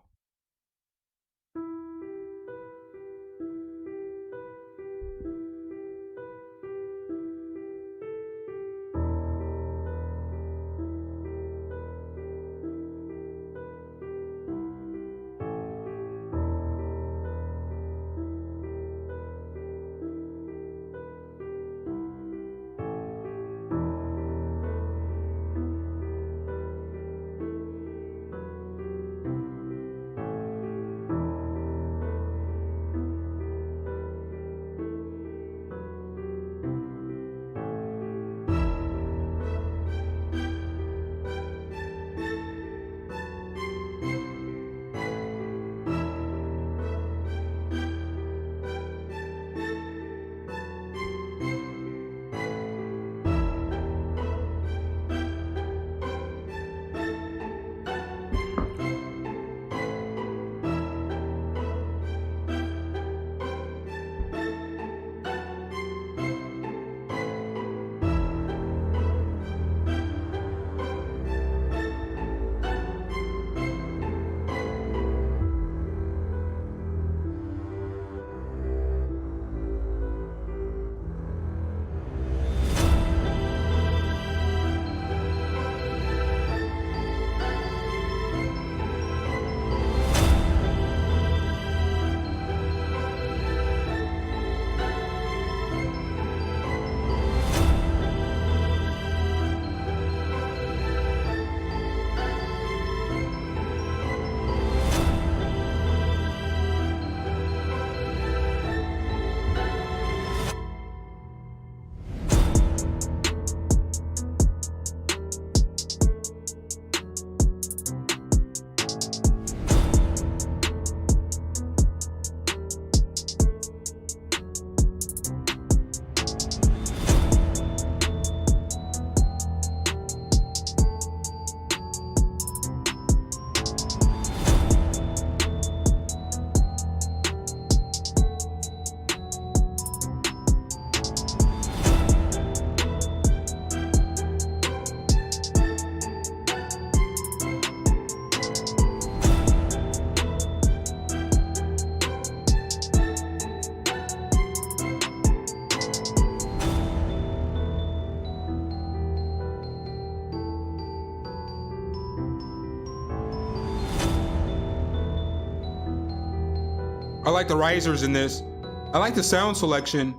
I like the risers in this. I like the sound selection.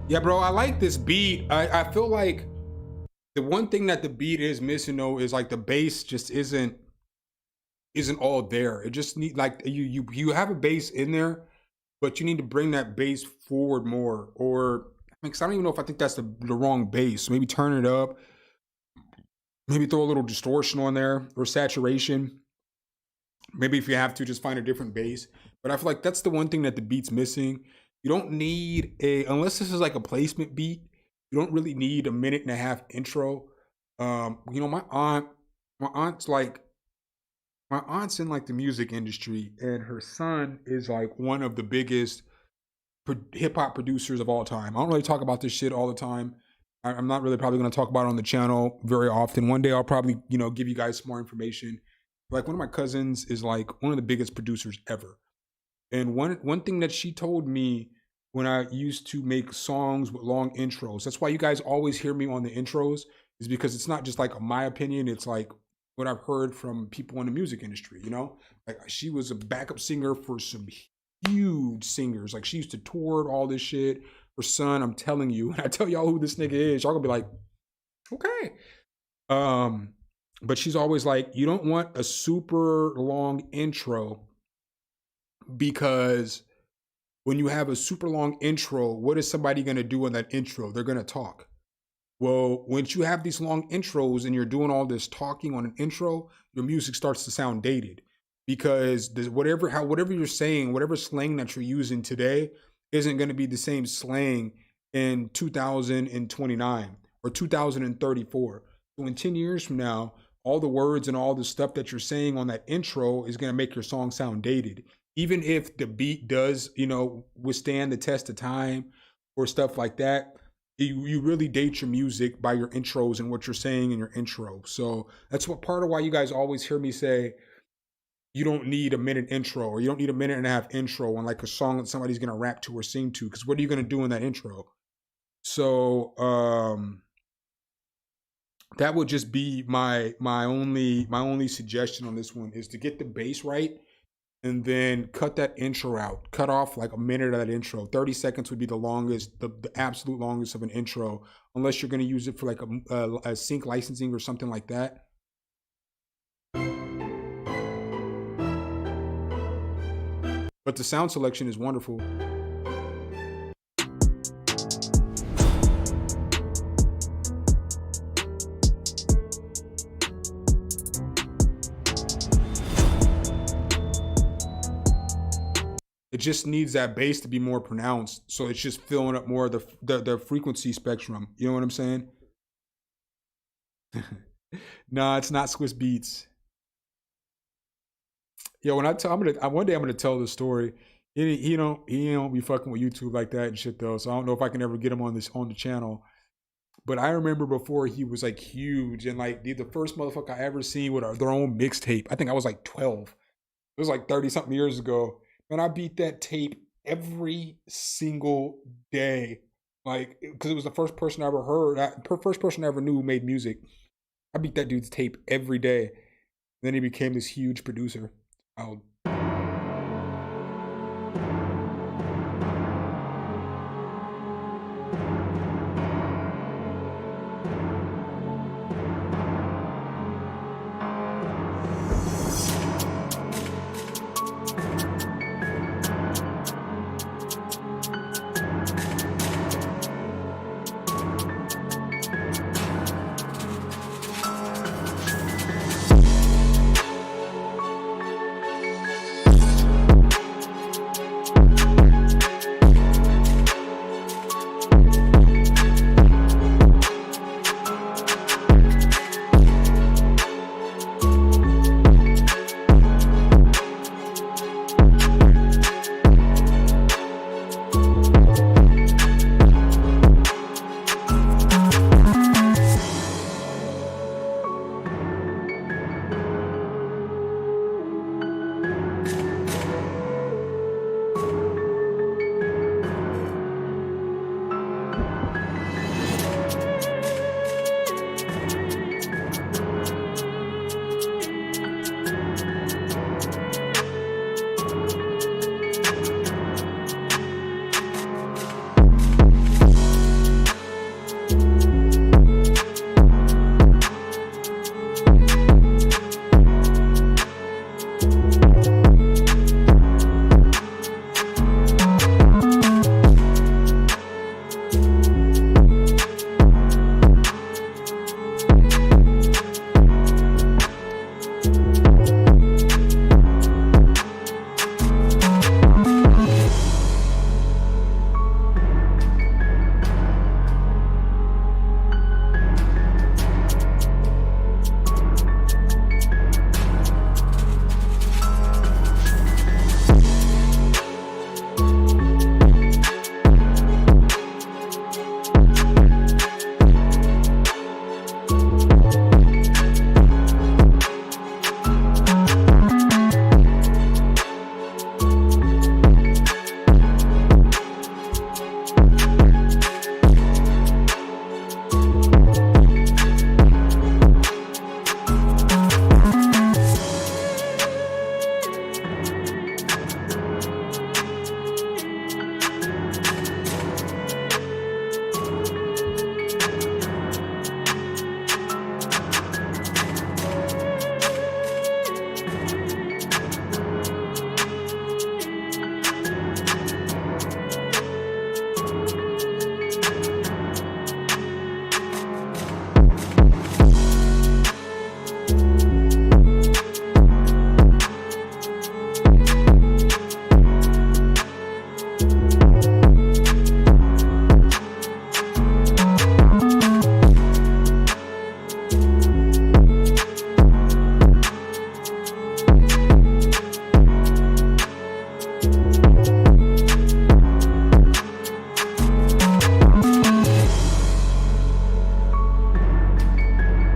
Yeah, bro, I like this beat. I feel like the one thing that the beat is missing though is like the bass just isn't all there. It just need like you have a bass in there, but you need to bring that bass forward more. Or I mean, 'cause I don't even know if I think that's the wrong bass. Maybe turn it up. Maybe throw a little distortion on there or saturation. Maybe if you have to, just find a different bass. But I feel like that's the one thing that the beat's missing. You don't need unless this is like a placement beat, you don't really need a 1.5-minute intro. You know, my aunt's in like the music industry, and her son is like one of the biggest hip hop producers of all time. I don't really talk about this shit all the time. I'm not really probably going to talk about it on the channel very often. One day I'll probably, you know, give you guys some more information. Like one of my cousins is like one of the biggest producers ever. And one thing that she told me when I used to make songs with long intros, that's why you guys always hear me on the intros, is because it's not just like my opinion, it's like what I've heard from people in the music industry, you know? Like she was a backup singer for some huge singers. Like she used to tour all this shit. Her son, I'm telling you, and I tell y'all who this nigga is, y'all gonna be like, okay. But she's always like, you don't want a super long intro, because when you have a super long intro, what is somebody going to do in that intro? They're going to talk. Well, once you have these long intros and you're doing all this talking on an intro, your music starts to sound dated, because whatever you're saying, whatever slang that you're using today isn't going to be the same slang in 2029 or 2034. So in 10 years from now, all the words and all the stuff that you're saying on that intro is going to make your song sound dated. Even if the beat does, you know, withstand the test of time or stuff like that, you really date your music by your intros and what you're saying in your intro. So that's what part of why you guys always hear me say, you don't need a 1-minute intro, or you don't need a 1.5-minute intro on like a song that somebody's going to rap to or sing to, because what are you going to do in that intro? So that would just be my only suggestion on this one, is to get the bass right. And then cut that intro out. Cut off like a minute of that intro. 30 seconds would be the longest, the absolute longest of an intro, unless you're going to use it for like a sync licensing or something like that. But the sound selection is wonderful. It just needs that bass to be more pronounced, so it's just filling up more of the frequency spectrum. You know what I'm saying? Nah, it's not Swiss Beats. Yeah, when one day I'm gonna tell the story. He don't be fucking with YouTube like that and shit though. So I don't know if I can ever get him on the channel. But I remember before he was like huge, and like the first motherfucker I ever seen with their own mixtape. I think I was like 12. It was like 30 something years ago. And I beat that tape every single day, like, because it was the first person I ever heard, first person I ever knew who made music. I beat that dude's tape every day. And then he became this huge producer.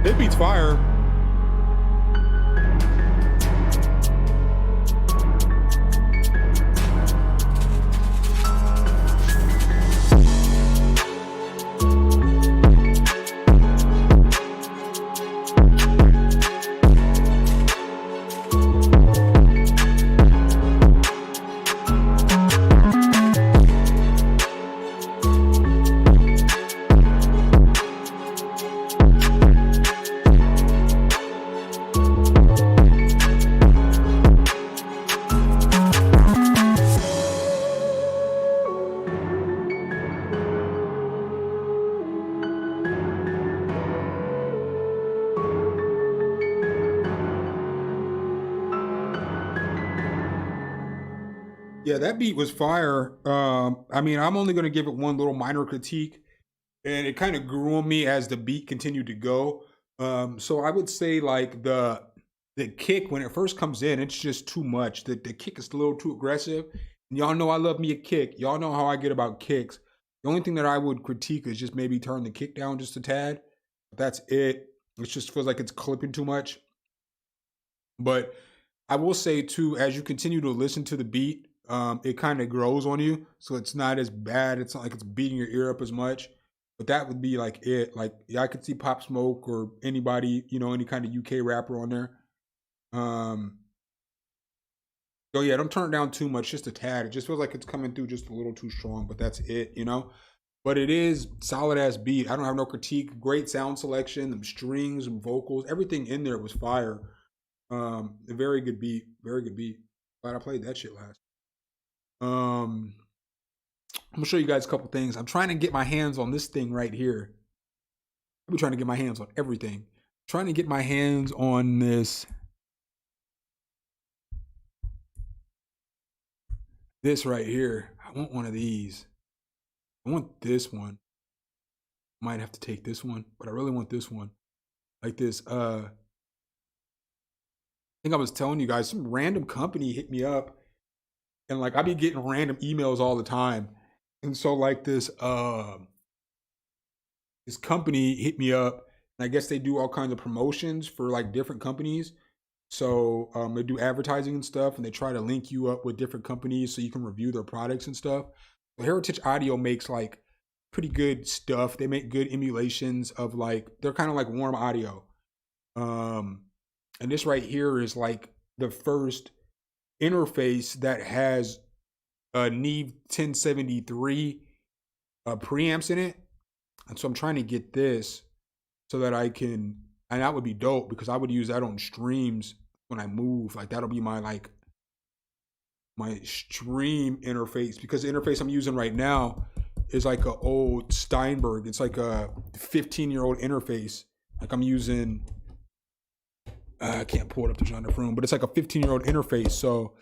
It beats fire. Yeah, that beat was fire. I mean, I'm only gonna give it one little minor critique, and it kind of grew on me as the beat continued to go. So I would say like the kick when it first comes in, it's just too much. The kick is a little too aggressive. And y'all know I love me a kick. Y'all know how I get about kicks. The only thing that I would critique is just maybe turn the kick down just a tad. That's it. It just feels like it's clipping too much. But I will say too, as you continue to listen to the beat, it kind of grows on you, so it's not as bad. It's not like it's beating your ear up as much. But that would be like it. Like, yeah, I could see Pop Smoke or anybody, you know, any kind of UK rapper on there. So yeah, don't turn it down too much, just a tad. It just feels like it's coming through just a little too strong, but that's it, you know. But it is solid ass beat. I don't have no critique. Great sound selection, the strings, and vocals, everything in there was fire. A very good beat. Very good beat. Glad I played that shit last. I'm gonna show you guys a couple things. I'm trying to get my hands on this thing right here. I've been trying to get my hands on everything. Trying to get my hands on this right here. I want one of these. I want this one. Might have to take this one, but I really want this one. Like this. I think I was telling you guys, some random company hit me up, and like I be getting random emails all the time. And so like this company hit me up, and I guess they do all kinds of promotions for like different companies. So they do advertising and stuff, and they try to link you up with different companies so you can review their products and stuff. So Heritage Audio makes like pretty good stuff. They make good emulations of like, they're kind of like warm audio. And this right here is like the first interface that has a Neve 1073 preamps in it. And so I'm trying to get this so that I can, and that would be dope because I would use that on streams when I move. Like that'll be my like my stream interface, because the interface I'm using right now is like a old Steinberg. It's like a 15-year-old interface. Like I'm using, I can't pull it up to John Room, but it's like a 15-year-old interface. So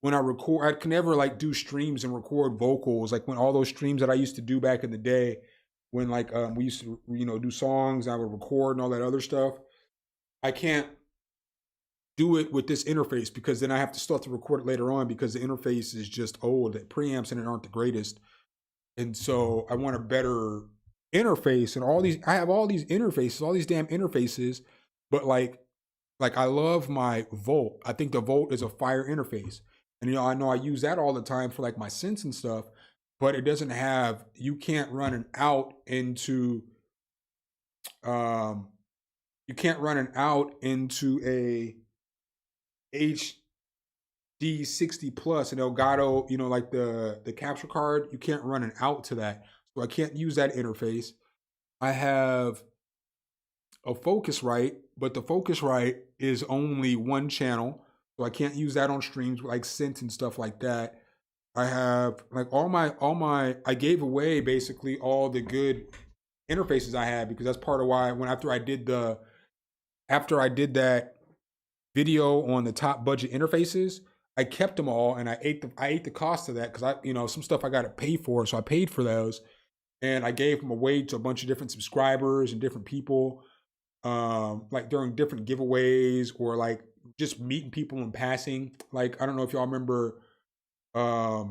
when I record, I can never like do streams and record vocals. Like when all those streams that I used to do back in the day, when like we used to, you know, do songs, I would record and all that other stuff. I can't do it with this interface because then I have to start to record it later on because the interface is just old. The preamps in it aren't the greatest. And so I want a better interface, and all these, I have all these interfaces, all these damn interfaces, but like I love my Volt. I think the Volt is a fire interface. And you know I use that all the time for like my synths and stuff, but it doesn't have, you can't run an out into you can't run an out into a HD 60 plus, an Elgato, you know, like the capture card, you can't run an out to that. So I can't use that interface. I have a Focusrite, but the Focusrite is only one channel. So I can't use that on streams like synths and stuff like that. I have like all my, I gave away basically all the good interfaces I had, because that's part of why after I did that video on the top budget interfaces, I kept them all, and I ate the cost of that, because I, you know, some stuff I got to pay for, so I paid for those, and I gave them away to a bunch of different subscribers and different people, like during different giveaways, or like just meeting people in passing. Like I don't know if y'all remember, how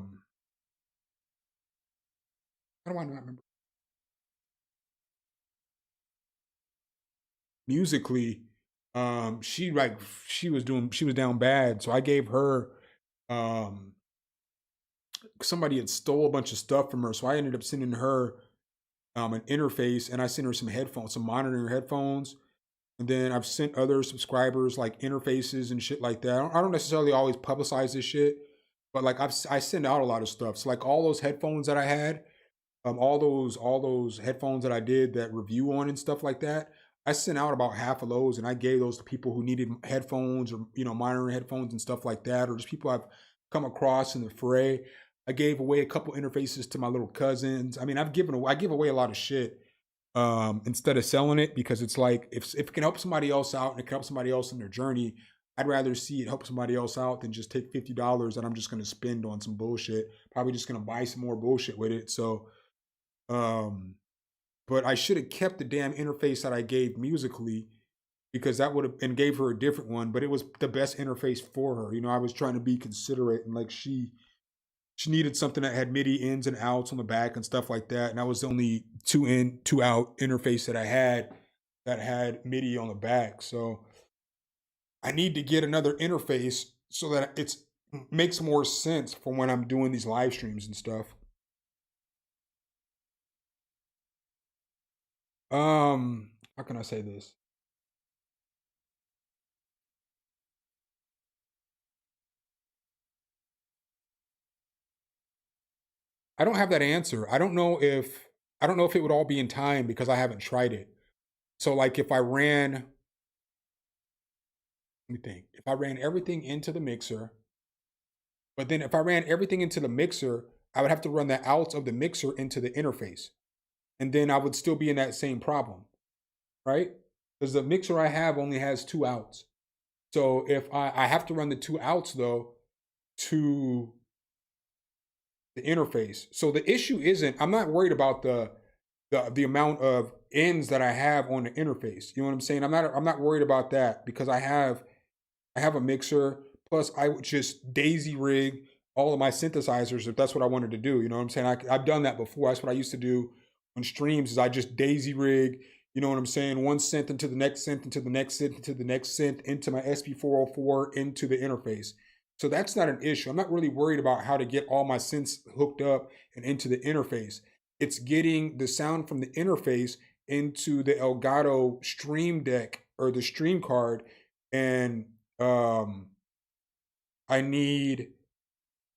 do I not remember? musically, she was down bad. So I gave her, somebody had stole a bunch of stuff from her. So I ended up sending her an interface, and I sent her some headphones, some monitoring headphones. And then I've sent other subscribers like interfaces and shit like that. I don't necessarily always publicize this shit, but like I send out a lot of stuff. So like all those headphones that I had, all those headphones that I did that review on and stuff like that, I sent out about half of those, and I gave those to people who needed headphones or, you know, monitoring headphones and stuff like that, or just people I've come across in the fray. I gave away a couple interfaces to my little cousins. I mean, I give away a lot of shit instead of selling it, because it's like if it can help somebody else out and it can help somebody else in their journey, I'd rather see it help somebody else out than just take $50 that I'm just going to spend on some bullshit. Probably just going to buy some more bullshit with it. So, but I should have kept the damn interface that I gave musically, because that would have, and gave her a different one, but it was the best interface for her. You know, I was trying to be considerate, and like she needed something that had MIDI ins and outs on the back and stuff like that. And that was the only 2 in, 2 out interface that I had that had MIDI on the back. So I need to get another interface so that it makes more sense for when I'm doing these live streams and stuff. How can I say this? I don't have that answer. I don't know if it would all be in time, because I haven't tried it. So like if I ran, let me think. If I ran everything into the mixer, but then if I ran everything into the mixer, I would have to run the outs of the mixer into the interface. And then I would still be in that same problem, right? Because the mixer I have only has 2 outs. So if I have to run the 2 outs though to the interface. So the issue isn't, I'm not worried about the amount of ends that I have on the interface. You know what I'm saying? I'm not worried about that, because I have a mixer, plus I would just daisy rig all of my synthesizers if that's what I wanted to do. You know what I'm saying? I've done that before. That's what I used to do on streams, is I just daisy rig, you know what I'm saying? One synth into the next synth, into the next synth, into the next synth, into my SP404, into the interface. So that's not an issue. I'm not really worried about how to get all my synths hooked up and into the interface. It's getting the sound from the interface into the Elgato Stream Deck or the Stream Card, and I need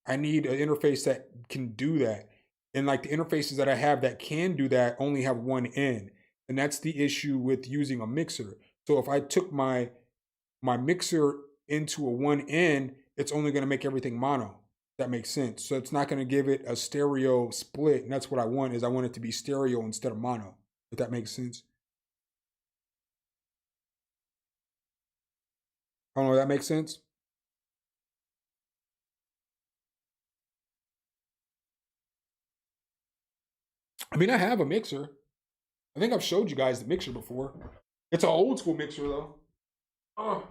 an interface that can do that. And like the interfaces that I have that can do that only have 1 end, and that's the issue with using a mixer. So if I took my mixer into a 1 end, it's only going to make everything mono. That makes sense. So it's not going to give it a stereo split, and that's what I want. Is I want it to be stereo instead of mono. If that makes sense. I don't know if that makes sense. I mean, I have a mixer. I think I've showed you guys the mixer before. It's an old school mixer though. Oh.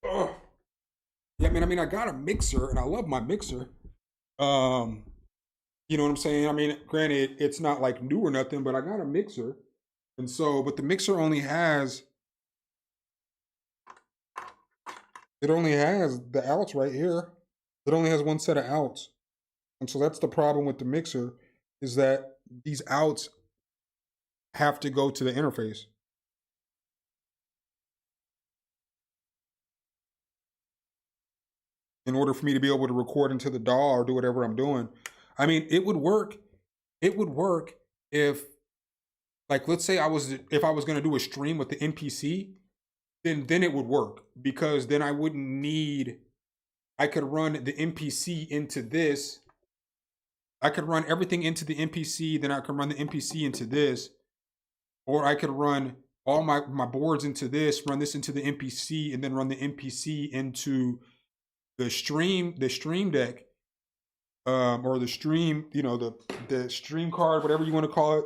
Oh. Yeah, I mean, I got a mixer, and I love my mixer. You know what I'm saying? I mean, granted, it's not like new or nothing, but I got a mixer. And so, but the mixer only has the outs right here. It only has 1 set of outs. And so that's the problem with the mixer, is that these outs have to go to the interface. In order for me to be able to record into the DAW or do whatever I'm doing. I mean, it would work. It would work if, like, let's say if I was going to do a stream with the MPC, then it would work, because then I wouldn't need, I could run the MPC into this. I could run everything into the MPC, then I could run the MPC into this, or I could run all my boards into this, run this into the MPC, and then run the MPC into the stream deck, or the stream, you know, the stream card, whatever you want to call it.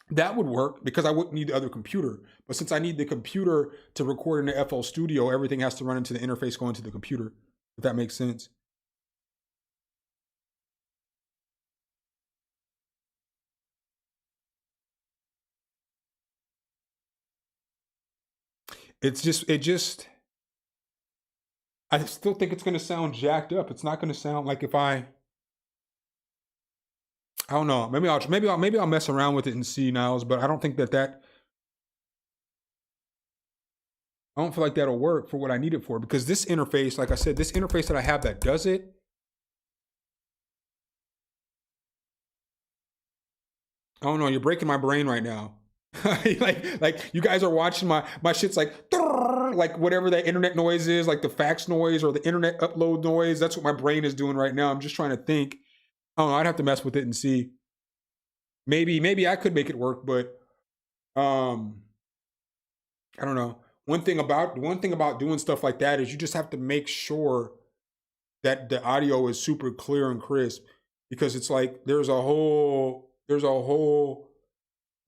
That would work because I wouldn't need the other computer. But since I need the computer to record in the FL Studio, everything has to run into the interface going to the computer, if that makes sense. I still think it's going to sound jacked up. It's not going to sound like if I don't know. Maybe I'll mess around with it and see, Niles, but I don't think I don't feel like that'll work for what I need it for, because this interface, like I said, this interface that I have that does it, I don't know, you're breaking my brain right now. like you guys are watching my shit's like whatever that internet noise is, like the fax noise or the internet upload noise. That's what my brain is doing right now. I'm just trying to think. I don't know, I'd have to mess with it and see. Maybe I could make it work, but I don't know. One thing about doing stuff like that is you just have to make sure that the audio is super clear and crisp, because it's like there's a whole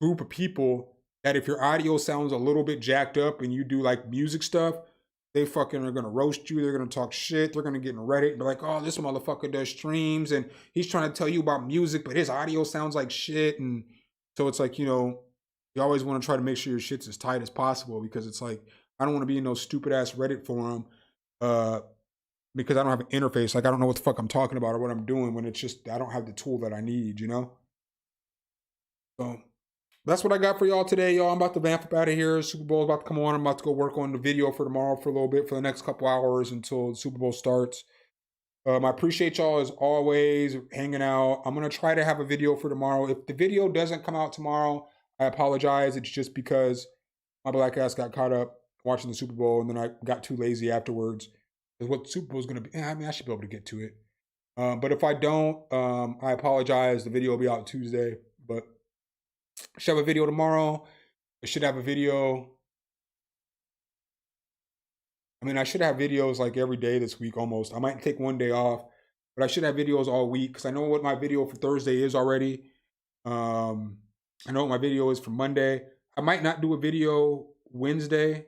group of people that if your audio sounds a little bit jacked up and you do like music stuff, they fucking are gonna roast you. They're gonna talk shit. They're gonna get in Reddit and be like, oh, this motherfucker does streams and he's trying to tell you about music, but his audio sounds like shit. And so it's like, you know, you always want to try to make sure your shit's as tight as possible, because it's like, I don't want to be in no stupid ass Reddit forum because I don't have an interface. Like, I don't know what the fuck I'm talking about or what I'm doing when it's just, I don't have the tool that I need, you know? So that's what I got for y'all today, y'all. I'm about to vamp up out of here. Super Bowl's about to come on. I'm about to go work on the video for tomorrow for a little bit, for the next couple hours until the Super Bowl starts. I appreciate y'all as always hanging out. I'm going to try to have a video for tomorrow. If the video doesn't come out tomorrow, I apologize. It's just because my black ass got caught up watching the Super Bowl, and then I got too lazy afterwards. Because what the Super Bowl is going to be, I mean, I should be able to get to it. But if I don't, I apologize. The video will be out Tuesday. But I should have a video tomorrow. I should have a video. I mean, I should have videos like every day this week almost. I might take one day off, but I should have videos all week because I know what my video for Thursday is already. I know what my video is for Monday. I might not do a video Wednesday.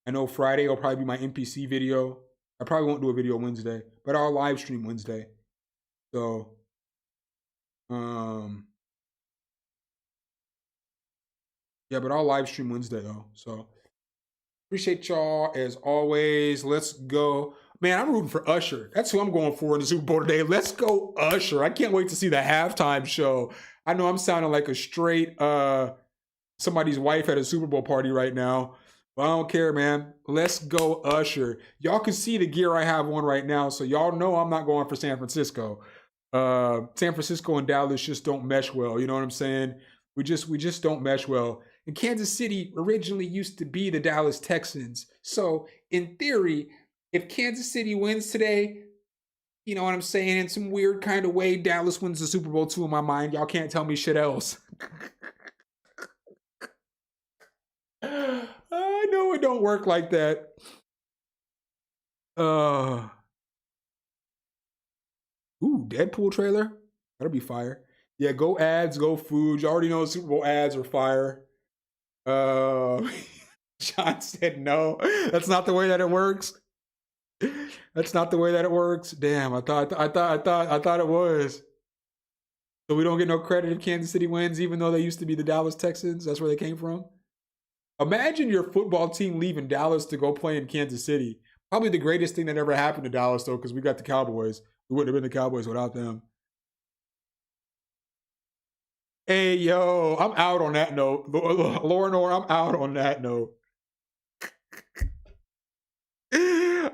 I know Friday will probably be my NPC video. I probably won't do a video Wednesday, but I'll live stream Wednesday. So, yeah, but I'll live stream Wednesday though. So appreciate y'all as always. Let's go. Man, I'm rooting for Usher. That's who I'm going for in the Super Bowl today. Let's go Usher. I can't wait to see the halftime show. I know I'm sounding like a straight somebody's wife at a Super Bowl party right now. But I don't care, man. Let's go Usher. Y'all can see the gear I have on right now, so y'all know I'm not going for San Francisco. San Francisco and Dallas just don't mesh well. You know what I'm saying? We just don't mesh well. And Kansas City originally used to be the Dallas Texans. So in theory, if Kansas City wins today, you know what I'm saying, in some weird kind of way, Dallas wins the Super Bowl too in my mind. Y'all can't tell me shit else. I know it don't work like that. Ooh, Deadpool trailer? That'll be fire. Yeah, go ads, go food. You already know Super Bowl ads are fire. John said no. That's not the way that it works. That's not the way that it works. Damn, I thought it was. So we don't get no credit if Kansas City wins, even though they used to be the Dallas Texans. That's where they came from. Imagine your football team leaving Dallas to go play in Kansas City. Probably the greatest thing that ever happened to Dallas, though, because we got the Cowboys. We wouldn't have been the Cowboys without them. Hey, yo, I'm out on that note. Lauren, I'm out on that note.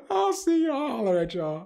I'll see y'all. Holler at y'all.